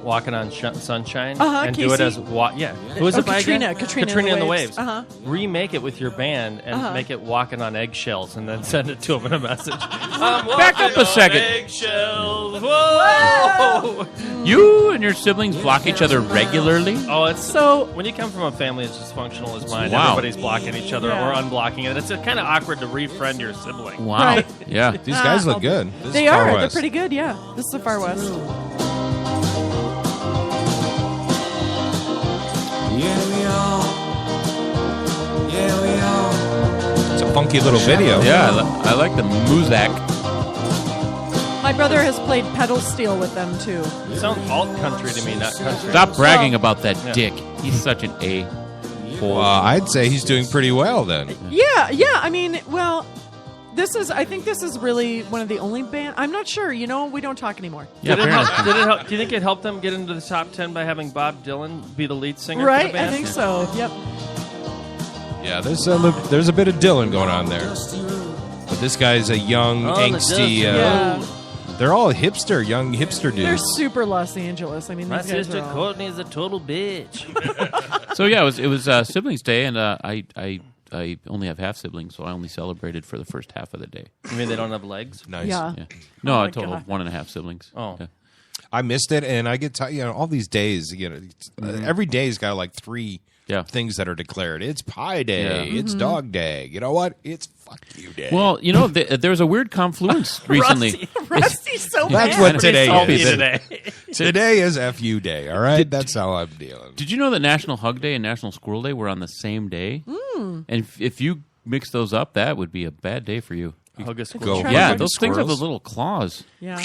"Walking on Sunshine" and do it Casey. as Who was Oh, it by again? Katrina and the Waves. Remake it with your band and make it "Walking on Eggshells" and then send it to them in a message. Back up a second. Eggshells. Whoa! You and your siblings block each other regularly? Oh, it's so when you come from a family as dysfunctional as mine, Wow. everybody's blocking each other or unblocking it. It's kind of awkward to refriend your sibling. Wow. Right. Yeah. These guys look good. This They is Far are. West. They're pretty good. Yeah. This is the Far West. It's a funky little video. Yeah, I like the Muzak. My brother has played pedal steel with them too. It sounds alt country to me, not country. Stop bragging Well- about that Yeah. dick. He's such an A. I'd say he's doing pretty well then. Yeah. I mean, well, I think this is really one of the only band. I'm not sure. You know, we don't talk anymore. Yeah, Did it apparently. help, do you think it helped them get into the top 10 by having Bob Dylan be the lead singer for Right? the band? I think so. Yep. Yeah, there's a bit of Dylan going on there. But this guy's a young, Oh, the angsty. Dylan. Yeah. They're all young hipster They're dudes. super Los Angeles. I mean, My these guys sister are all... Courtney is a total bitch. So yeah, it was siblings day, and I only have half siblings, so I only celebrated for the first half of the day. You mean they don't have legs? Nice. Yeah. No, Oh a my total God. of 1.5 siblings. Oh. Yeah. I missed it, and I get tired. All these days, every day's got like 3 things that are declared. It's Pie Day. Yeah. It's Dog Day. You know what? It's Fuck You Day. Well, there was a weird confluence recently. Rusty's so That's bad. what today is. Today. Today is FU Day. All right, that's how I'm dealing. Did you know that National Hug Day and National Squirrel Day were on the same day? Mm. And if you mix those up, that would be a bad day for you. Hug a squirrel. Yeah, those things have the little claws. Yeah.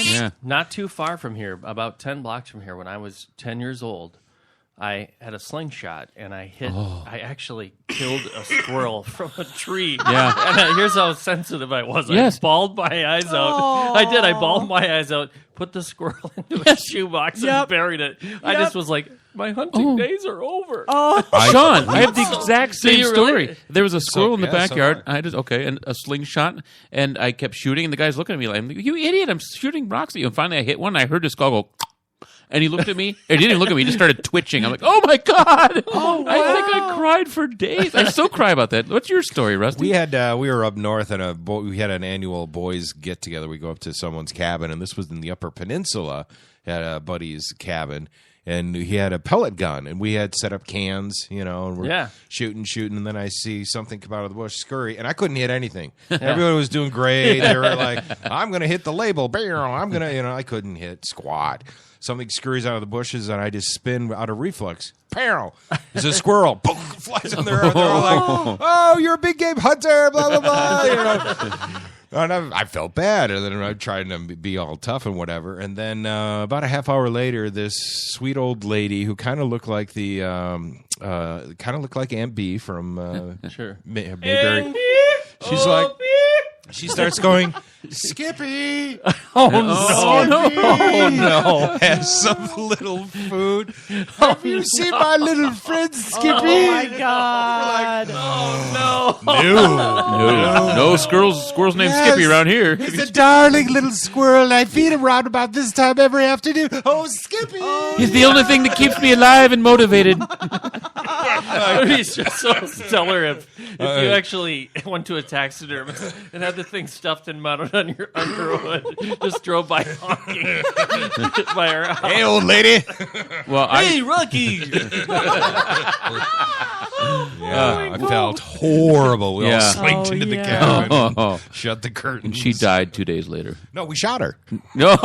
Yeah. Not too far from here, about 10 blocks from here, when I was 10 years old, I had a slingshot, and I actually killed a squirrel from a tree. Yeah. And here's how sensitive I was. Yes. I bawled my eyes out. I did. I bawled my eyes out, put the squirrel into a shoebox, and buried it. I just was like, my hunting days are over. Sean, I have the exact same you story. really? There was a squirrel in the so backyard. I just and a slingshot, and I kept shooting, and the guy's looking at me like, "You idiot! I'm shooting rocks at you." And finally, I hit one. And I heard his skull go. And he looked at me. He didn't even look at me. He just started twitching. I'm like, "Oh my god!" Oh, I think I cried for days. I still cry about that. What's your story, Rusty? We were up north and we had an annual boys get together. We go up to someone's cabin, and this was in the Upper Peninsula at a buddy's cabin. And he had a pellet gun, and we had set up cans, and we're shooting, and then I see something come out of the bush, scurry, and I couldn't hit anything. Everyone was doing great. They were like, I'm going to hit the label. I'm going to, I couldn't hit squat. Something scurries out of the bushes, and I just spin out of reflex. Pow! There's a squirrel. Boom! Flies in there. They're all like, oh, you're a big game hunter, blah, blah, blah. And I felt bad, and then I tried to be all tough and whatever. And then about a half hour later, this sweet old lady who kind of looked like Aunt B from Mayberry. She's like, she starts going, Skippy! Oh, no. Oh, no. Has some little food. Have you seen my little friend, Skippy? Oh, my God. No squirrels named Skippy around here. He's a darling little squirrel, and I feed him around about this time every afternoon. Oh, Skippy! He's the only thing that keeps me alive and motivated. It's just so stellar if you actually went to a taxidermist and had the thing stuffed and mounted on your underwood, just drove by honking by her house. Hey, old lady. Well, hey, Rocky. I felt horrible. We all slinked into the cabin, shut the curtains. And she died 2 days later. No, we shot her. No,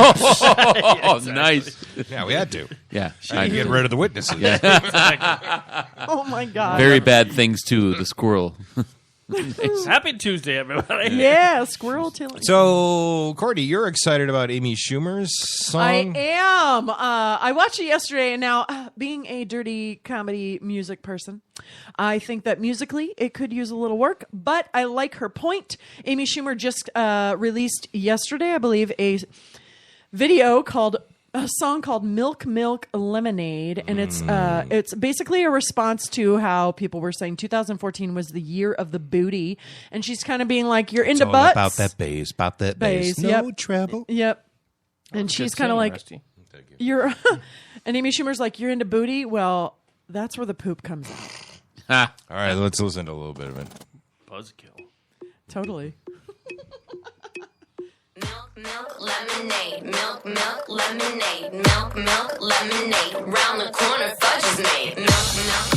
nice. Yeah, we had to. Yeah, I get rid of the witnesses. Yeah. Oh my God. Very bad things too. The squirrel. Happy Tuesday, everybody. Yeah, squirrel tilling. So, Courtney, you're excited about Amy Schumer's song? I am. I watched it yesterday, and now, being a dirty comedy music person, I think that musically it could use a little work, but I like her point. Amy Schumer just released yesterday, I believe, a song called Milk Milk Lemonade, and it's basically a response to how people were saying 2014 was the year of the booty, and she's kind of being like, you're into butts. About that bass. No treble. Yep. And she's kind of like, Rusty. you're, and Amy Schumer's like, you're into booty? Well, that's where the poop comes out. All right, let's listen to a little bit of it. Buzzkill. Totally. Milk, lemonade, milk, lemonade, milk, lemonade. Round the corner, fudge is made. Milk,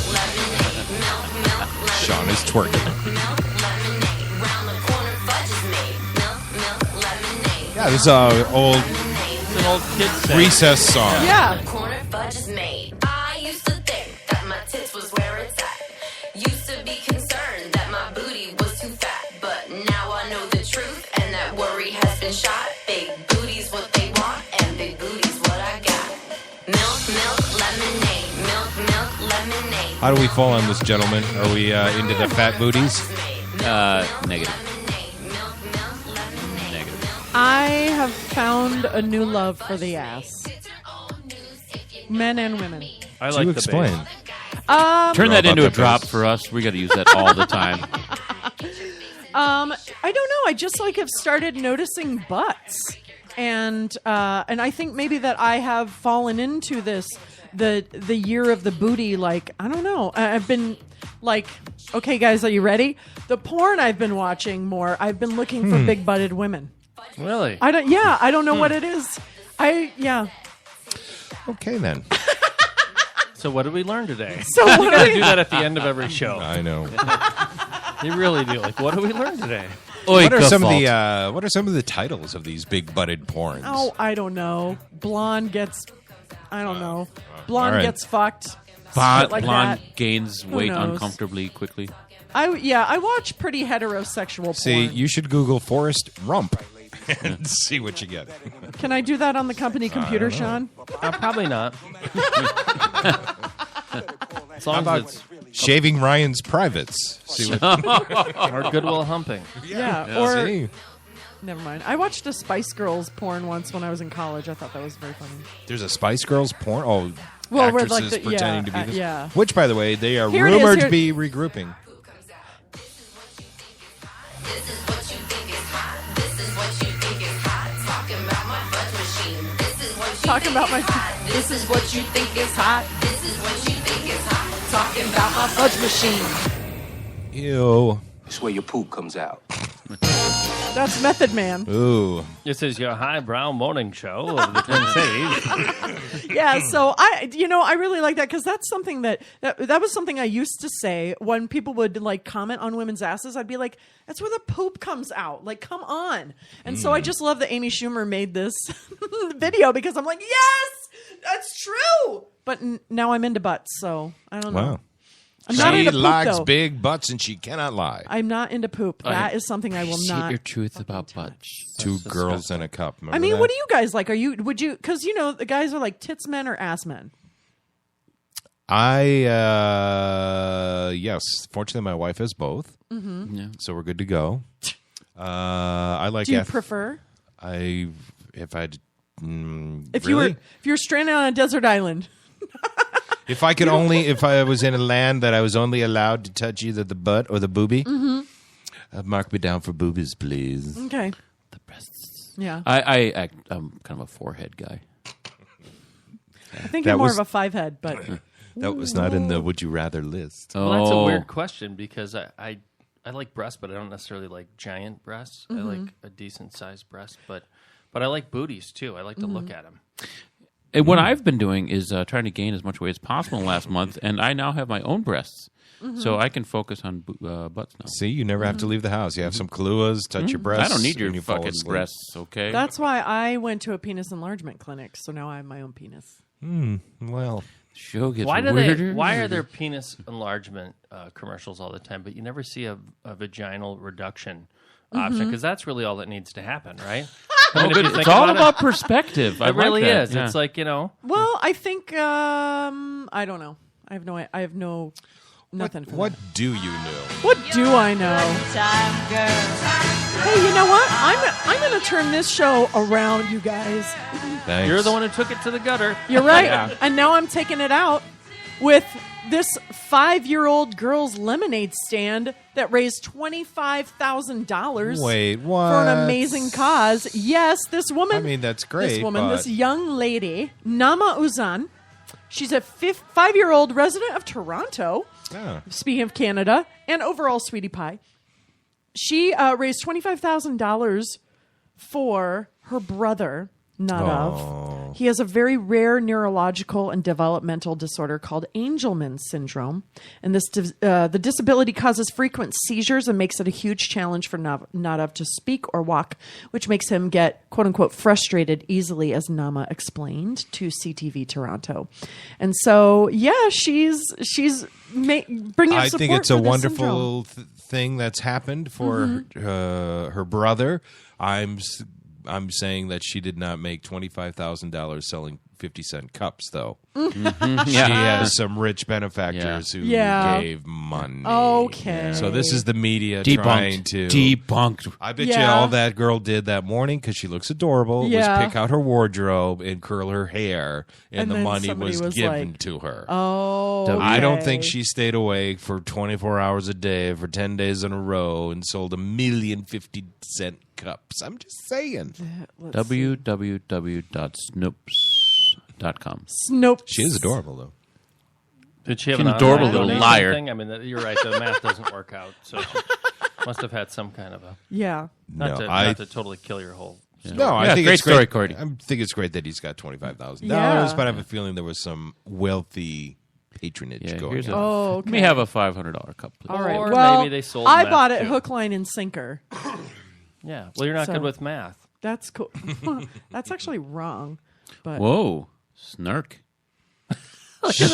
lemonade, milk, lemonade. Sean is twerking. Milk, lemonade. Round the corner, fudge is made. Milk, lemonade. Yeah, this is an old kid recess song. Yeah. Round the corner, fudge is made. I used to think that my tits was where it's at. Used to be concerned that my booty was too fat. But now I know the truth, and that worry has been shot. Big booty's what they want, and big booty's what I got. Milk, lemonade. Milk, lemonade. How do we fall on this, gentlemen? Are we into the fat booties? Negative. I have found a new love for the ass. Men and women. I like the explain. bass. Turn that into a drop for us. We got to use that all the time. I don't know. I just have started noticing butts, and I think maybe that I have fallen into this the year of the booty. Like, I don't know. I've been like, okay, guys, are you ready? The porn I've been watching more. I've been looking for big butted women. Really? I don't know what it is. Okay, then. So what did we learn today? So you got to do that at the end of every show. I know. You really do. Like, what did we learn today? What are some of the titles of these big butted porns? Oh, I don't know. Blonde gets, I don't know. Blonde right. gets fucked. Blonde that. gains Who weight knows? uncomfortably quickly. I watch pretty heterosexual See, porn. you should Google Forrest Rump and see what you get. Can I do that on the company computer, Sean? Probably not. As long How about as it's shaving Ryan's privates? See what or Goodwill humping. Yeah, or never mind. I watched a Spice Girls porn once when I was in college. I thought that was very funny. There's a Spice Girls porn. Oh, Well, we're actresses like pretending to be this. yeah. Which, by the way, they are Here it is, rumored here- to be regrouping. Talking about my. This is what you think is hot. This is what you think is hot. Talking about my fudge machine. Ew. It's where your poop comes out. That's Method Man. Ooh. This is your highbrow morning show of the Twin Cities. Yeah, so I really like that because that's something that was something I used to say when people would like comment on women's asses. I'd be like, "That's where the poop comes out." Like, come on. And so I just love that Amy Schumer made this video because I'm like, yes, that's true. But now I'm into butts, so I don't know. Wow. I'm not She into poop, likes though. big butts and she cannot lie. I'm not into poop. That is something I will Appreciate not. your truth about butts. Two girls in a cup. I mean, what do you guys like? Would you, because the guys are like tits men or ass men? Yes. Fortunately, my wife has both. Mm-hmm. Yeah. So we're good to go. I like. Do you prefer? If you were stranded on a desert island. If I could if I was in a land that I was only allowed to touch either the butt or the boobie, mark me down for boobies, please. Okay. The breasts. Yeah. I'm kind of a forehead guy. I think you're more of a five head, but that was not in the would you rather list. Well, that's a weird question because I like breasts, but I don't necessarily like giant breasts. I like a decent sized breast, but I like booties too. I like to look at them. And what I've been doing is trying to gain as much weight as possible in the last month, and I now have my own breasts. So I can focus on butts now. See, you never have to leave the house. You have some Kahlúas, touch your breasts. I don't need your when you fall fucking asleep. breasts, okay? that's why I went to a penis enlargement clinic. So now I have my own penis. Well, show gets Why weirder. Why are there penis enlargement commercials all the time, but you never see a vaginal reduction option? Because that's really all that needs to happen, right? I mean, if you think It's all about about perspective. I It really like that. is. Yeah. It's like Well, I think I don't know. I have no nothing. For what that. do you know? What do I know? Hey, you know what? I'm going to turn this show around, you guys. Thanks. you're the one who took it to the gutter. You're right. Yeah. And now I'm taking it out with this 5-year-old girl's lemonade stand that raised $25,000. Wait, what? For an amazing cause. Yes, this woman. I mean, that's great. This woman, but this young lady, Nama Uzan. She's a 5-year-old resident of Toronto. Yeah. Speaking of Canada, and overall sweetie pie. She raised $25,000 for her brother, Nadav. He has a very rare neurological and developmental disorder called Angelman syndrome. And this the disability causes frequent seizures and makes it a huge challenge for Nadav to speak or walk, which makes him get, quote unquote, frustrated easily, as Nama explained to CTV Toronto. And so, yeah, she's bringing up I support think it's for a this wonderful thing that's happened for her brother. I'm saying that she did not make $25,000 selling 50-cent cups, though. She has some rich benefactors who gave money. Okay. So this is the media Debunked. trying to Debunked. I bet you all that girl did that morning because she looks adorable. Was pick out her wardrobe and curl her hair, and the then money somebody was was given like, to her. Oh, I don't okay. think she stayed awake for 24 hours a day for 10 days in a row and sold 1,000,000 50-cent cups. I'm just saying. www.snoops.com. Snopes. She is adorable, though. Did she have She's an an adorable online little donation liar. thing? I mean, you're right. The math doesn't work out. So she must have had some kind of a... Yeah. Not to totally kill your whole... No, I think great it's story, great. Cordy. I think it's great that he's got $25,000, Yeah. but I have a feeling there was some wealthy patronage going here's on. Oh, okay. Let me have a $500 cup, please. All right. Or Well, maybe they sold I meth, bought it too. hook, line, and sinker. Yeah. Well, you're not So- good with math. That's cool. That's actually wrong. But Whoa. Snark. I'm a just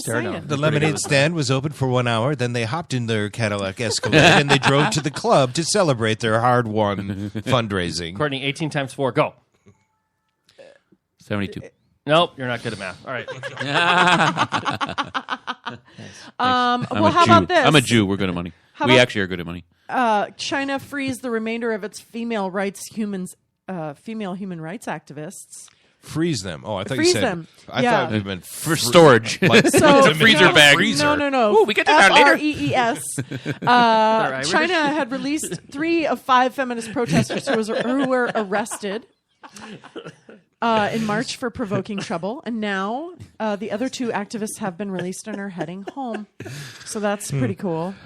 stare down. saying. The lemonade stand was open for 1 hour. Then they hopped in their Cadillac Escalade and they drove to the club to celebrate their hard-won fundraising. Courtney, 18 times 4, go. 72. Nope, you're not good at math. All right. Well, how about this? I'm a Jew. We're good at money. We actually are good at money. China frees the remainder of its female human rights activists. Freeze them. Oh, I thought Freeze you said. them. I Yeah. thought it meant for storage. Like So, freezer bag. No. Ooh, we get to that later. FREES. China had released 3 of 5 feminist protesters who were arrested in March for provoking trouble, and now the other 2 activists have been released and are heading home. So that's pretty cool.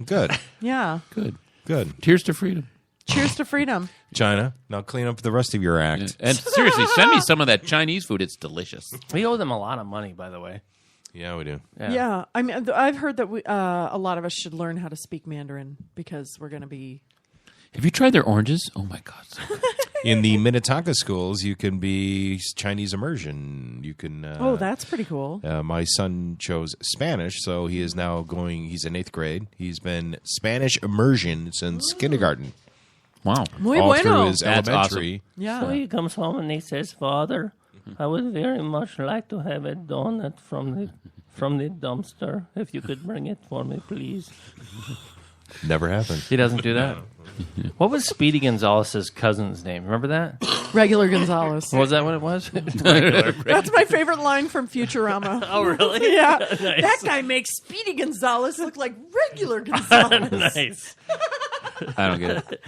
Good. Yeah. Good. Cheers to freedom. Cheers to freedom. China, now clean up the rest of your act. Yeah. And seriously, send me some of that Chinese food. It's delicious. We owe them a lot of money, by the way. Yeah, we do. Yeah. I mean, I've heard that a lot of us should learn how to speak Mandarin because we're going to be... Have you tried their oranges? Oh, my God. In the Minnetonka schools, you can be Chinese immersion. You can. Oh, that's pretty cool. My son chose Spanish, so he is now going. He's in 8th grade. He's been Spanish immersion since kindergarten. Wow. Muy all bueno. through his That's elementary. awesome. Yeah. So he comes home and he says, "Father, I would very much like to have a donut from the dumpster. If you could bring it for me, please." Never happened. He doesn't do that. What was Speedy Gonzalez's cousin's name? Remember that? Regular Gonzalez. Was that what it was? Regular. That's my favorite line from Futurama. Oh, really? Yeah. Nice. That guy makes Speedy Gonzalez look like regular Gonzalez. Nice. I don't get it.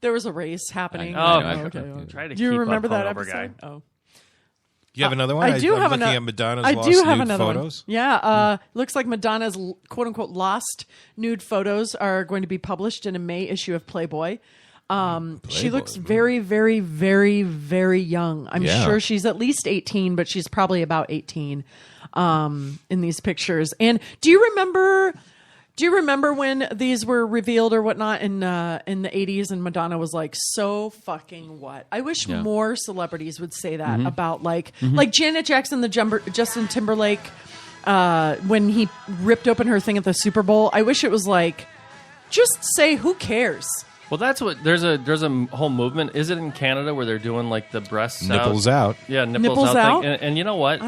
There was a race happening. Okay. Try to Do you keep remember up, that hungover episode? guy. Oh. You have another one? I do I'm have looking another. at Madonna's I lost do have nude another photos. one. Yeah, looks like Madonna's "quote unquote" lost nude photos are going to be published in a May issue of Playboy. She looks very, very, very, very young. I'm sure she's at least 18, but she's probably about 18 in these pictures. And do you remember when these were revealed or whatnot in the 80s and Madonna was like, so fucking what? I wish more celebrities would say that about like Janet Jackson, Justin Timberlake, when he ripped open her thing at the Super Bowl. I wish it was like, just say, who cares? Well, that's what there's a whole movement. Is it in Canada where they're doing like the breasts Nipples out? Yeah, nipples out. Thing. And you know what?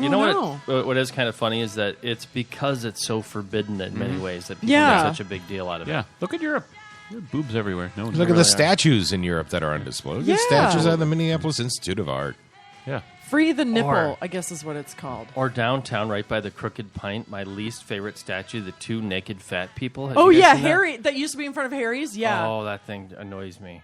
What is kind of funny is that it's because it's so forbidden in many ways that people make such a big deal out of it. Yeah, look at Europe. There are boobs everywhere. No one's Look at the statues in Europe that are on display. Look at statues at the Minneapolis Institute of Art. Yeah. Free the nipple, I guess is what it's called. Or downtown, right by the Crooked Pint, my least favorite statue, the 2 naked fat people. Have you guys seen Harry. That used to be in front of Harry's. Yeah. Oh, that thing annoys me.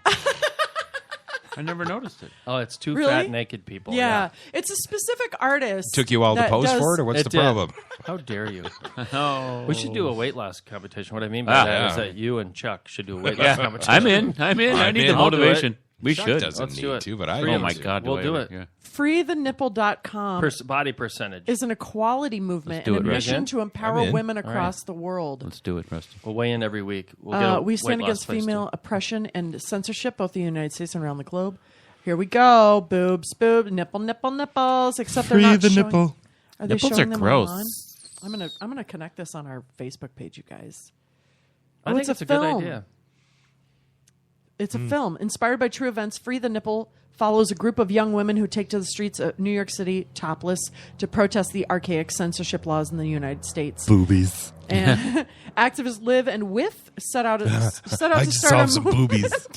I never noticed it. Oh, it's 2 Really? fat naked people. Yeah. It's a specific artist. Took you all to that pose does- for it, or what's It the did. problem? How dare you? Oh. We should do a weight loss competition. What I mean by that is that you and Chuck should do a weight loss competition. I'm in. I need the I'll do it. motivation. We Chuck should. doesn't Let's need do it. to, but I Freedom. Oh my God! We'll do it. Yeah. FreeTheNipple.com Body percentage. is an equality movement do and a it, mission Rusty. to empower I'm in. women All right. across the world. Let's do it, Rusty. We'll weigh in every week. We'll get a We stand weight loss against place, female too. oppression and censorship, both in the United States and around the globe. Here we go. Boobs, nipples. Except they're not showing. nipple. Are they Nipples showing are them gross. on? I'm gonna connect this on our Facebook page, you guys. I think it's a good idea. It's a film inspired by true events. Free the Nipple follows a group of young women who take to the streets of New York City topless to protest the archaic censorship laws in the United States. Boobies. And activists Liv and With set out to I start just a saw some movement boobies.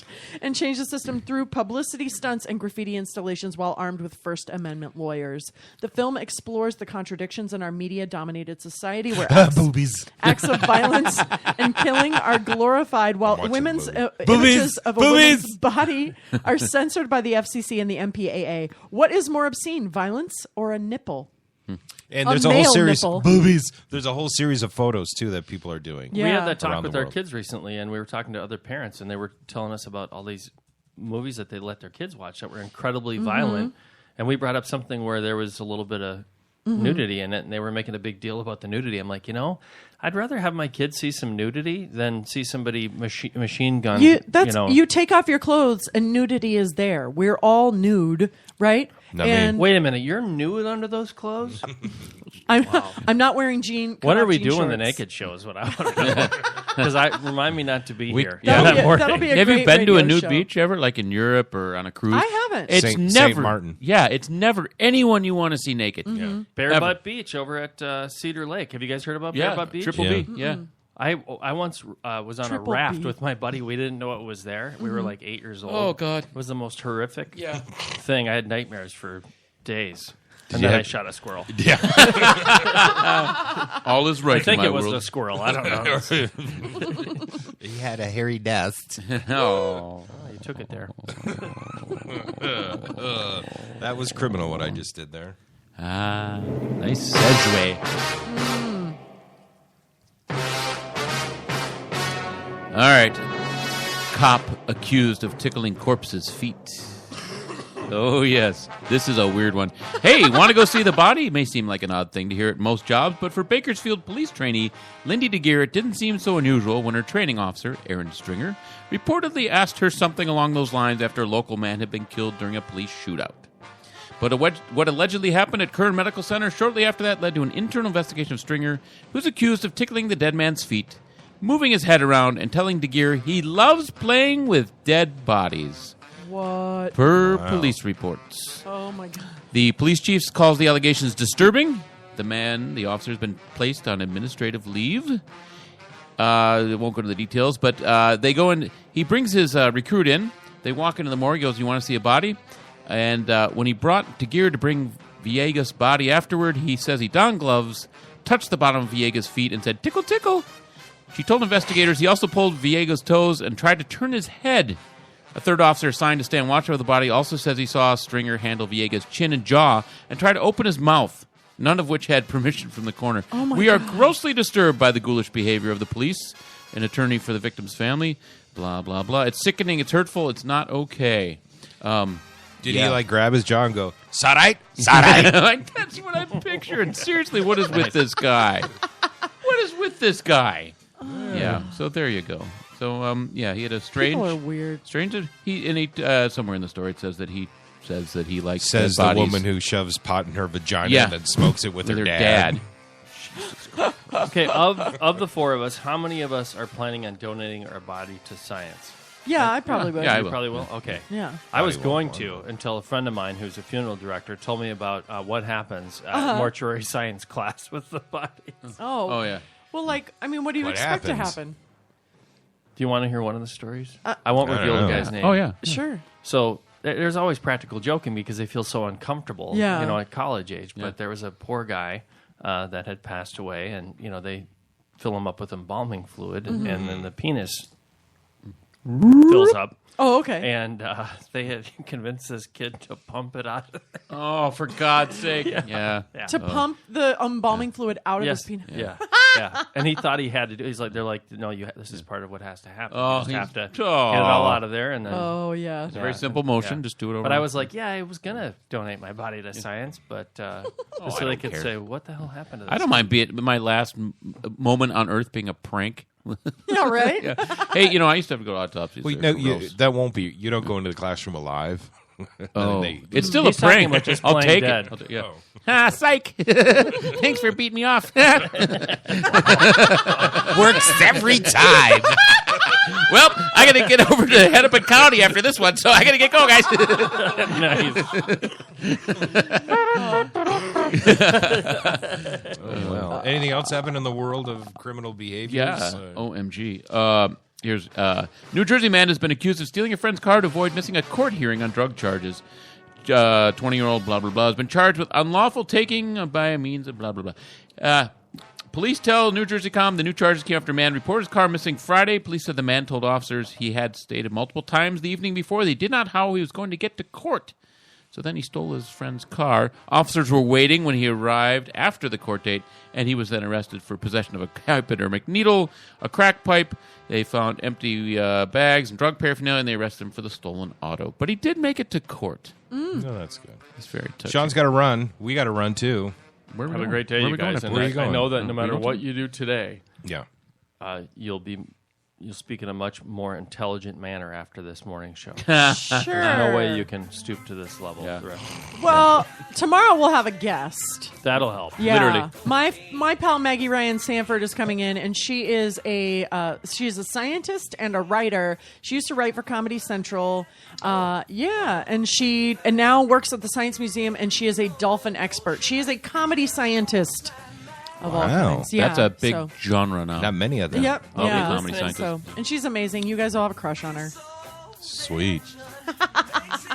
and change the system through publicity stunts and graffiti installations while armed with First Amendment lawyers. The film explores the contradictions in our media-dominated society where acts of violence and killing are glorified while women's images of a woman's body are censored by the FCC and the MPAA. What is more obscene, violence or a nipple? And A there's a whole male series nipple. boobies. There's a whole series of photos too that people are doing. Yeah. We had that talk around with the our world. kids recently, and we were talking to other parents, and they were telling us about all these movies that they let their kids watch that were incredibly violent. And we brought up something where there was a little bit of nudity in it, and they were making a big deal about the nudity. I'm like, I'd rather have my kids see some nudity than see somebody machine gun. You take off your clothes and nudity is there. We're all nude, right? And wait a minute, you're nude under those clothes? I'm not wearing What are we jean doing the shorts. naked show is what I want to know. Because remind me not to be here. That'll be a Have you great been to a radio nude show. beach ever, like in Europe or on a cruise? I haven't. It's Saint never Martin. Yeah, it's never anyone you want to see naked. Mm-hmm. Bare Ever. Butt Beach over at Cedar Lake. Have you guys heard about Yeah, Bare Butt Beach? Triple B, yeah. I once was on Triple a raft B. with my buddy. We didn't know it was there. We were Mhm. like 8 years old. Oh, God. It was the most horrific Yeah. thing. I had nightmares for days. Did And you then I have- shot a squirrel. Yeah. All is right I think in my it was world. the squirrel. I don't know. He had a hairy dust. Oh. You took it there. That was criminal what I just did there. Ah, nice segue. All right. Cop accused of tickling corpse's feet. Oh, yes. This is a weird one. Hey, want to go see the body? It may seem like an odd thing to hear at most jobs, but for Bakersfield police trainee Lindy DeGear, it didn't seem so unusual when her training officer, Aaron Stringer, reportedly asked her something along those lines after a local man had been killed during a police shootout. But what allegedly happened at Kern Medical Center shortly after that led to an internal investigation of Stringer, who's accused of tickling the dead man's feet, moving his head around, and telling DeGear he loves playing with dead bodies. What? Per police reports. Oh my God. The police chief calls the allegations disturbing. The officer, has been placed on administrative leave. I won't go into the details, but they go in. He brings his recruit in. They walk into the morgue. He goes, "You want to see a body?" And when he brought DeGear to bring Villegas' body afterward, he says he donned gloves, touched the bottom of Villegas' feet, and said, "Tickle, tickle." She told investigators he also pulled Villegas' toes and tried to turn his head. A third officer assigned to stand watch over the body also says he saw Stringer handle Villegas' chin and jaw and try to open his mouth, none of which had permission from the coroner. Oh my We are God. grossly disturbed by the ghoulish behavior of the police, an attorney for the victim's family, blah, blah, blah. It's sickening, it's hurtful, it's not okay. Did he like grab his jaw and go, "Sarai, Sarai"? Like, that's what I'm picturing. Seriously, what is with this guy? What is with this guy? Yeah, so there you go. So, yeah, he had a strange... People are weird. Strange... He somewhere in the story it says that he likes Says dead the bodies. woman who shoves pot in her vagina Yeah. and then smokes it with her dad. Okay, of the four of us, how many of us are planning on donating our body to science? Yeah, I probably will. Yeah, I You will. probably will? Okay. Yeah. I was Probably going to until a friend of mine who's a funeral director told me about what happens at Uh-huh. mortuary science class with the bodies. Oh. Oh, yeah. Well, like, I mean, what do you What expect to happens? happen? Do you want to hear one of the stories? I won't I don't reveal the know. guy's name. Oh, yeah. Sure. So there's always practical joking because they feel so uncomfortable, Yeah. at college age. But there was a poor guy that had passed away, and, they fill him up with embalming fluid, Mm-hmm. and then the penis fills up. Oh, okay. And they had convinced this kid to pump it out of there. Oh, for God's sake. Yeah. To pump the embalming fluid out of his penis. Yeah. Yeah. And he thought he had to do. They're like, no, this is part of what has to happen. Oh, You just have to he's- get it all oh. out of there, and then. Oh, yeah. It's a very simple motion. Just do it over. But I was like, I was gonna donate my body to science, but I just so they don't could care. say, what the hell happened to this? I don't mind being my last moment on Earth being a prank. Yeah, right? Yeah. Hey, I used to have to go to autopsies. Well, They're no, gross. that won't be. You don't go into the classroom alive. Oh, They- it's still He's a talking prank. about just I'll playing take dead. it. Yeah. Ah, psych. Thanks for beating me off. Works every time. Well, I got to get over to Hennepin County after this one, so I got to get going, guys. Well, anything else happen in the world of criminal behaviors? Yeah. OMG. Here's New Jersey man has been accused of stealing a friend's car to avoid missing a court hearing on drug charges. 20-year-old blah, blah, blah has been charged with unlawful taking by means of blah, blah, blah. Police tell New Jersey Com the new charges came after a man reported his car missing Friday. Police said the man told officers he had stated multiple times the evening before they did not know how he was going to get to court. So then he stole his friend's car. Officers were waiting when he arrived after the court date, and he was then arrested for possession of a hypodermic needle, a crack pipe. They found empty bags and drug paraphernalia, and they arrested him for the stolen auto. But he did make it to court. No, that's good. It's very touching. Sean's got to run. We got to run too. Where are we Have a going? great day, Where are you we going guys. after And Where are I you going? know that no We matter going what to- you do today, Yeah. you'll be you'll speak in a much more intelligent manner after this morning show. Sure. There's no way you can stoop to this level. Well, tomorrow we'll have a guest. That'll help. Yeah. Literally. My pal Maggie Ryan Sanford is coming in, and she is a scientist and a writer. She used to write for Comedy Central. And now works at the Science Museum, and she is a dolphin expert. She is a comedy scientist. Of all kinds. Yeah, That's a big genre now. Not many of them. Yep. I'll be a yeah. comedy scientist. And she's amazing. You guys all have a crush on her. Sweet.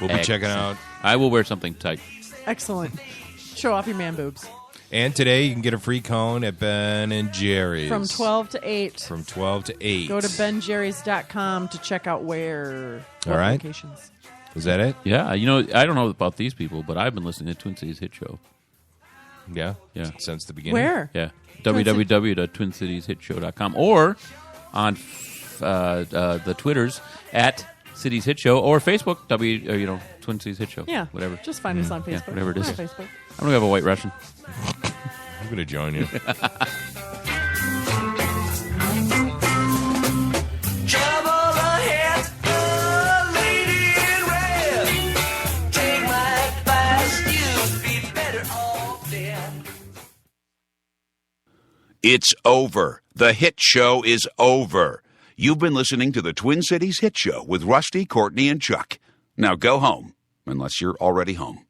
We'll be checking out. I will wear something tight. Excellent. Show off your man boobs. And today you can get a free cone at Ben and Jerry's. From 12 to 8. From 12 to 8. Go to benjerrys.com to check out where. All right. Locations. Is that it? Yeah. I don't know about these people, but I've been listening to Twin Cities Hit Show. Yeah? Yeah. Since the beginning? Where? Yeah. www.twincitieshitshow.com or on the Twitters at Cities Hit Show or Facebook, Twin Cities Hit Show. Yeah. Whatever. Just find us on Facebook. Yeah, whatever it is. We're on Facebook. I'm going to have a White Russian. I'm going to join you. Trouble ahead, a lady in red. Take my advice, you'd be better off dead. It's over. The hit show is over. You've been listening to the Twin Cities Hit Show with Rusty, Courtney, and Chuck. Now go home, unless you're already home.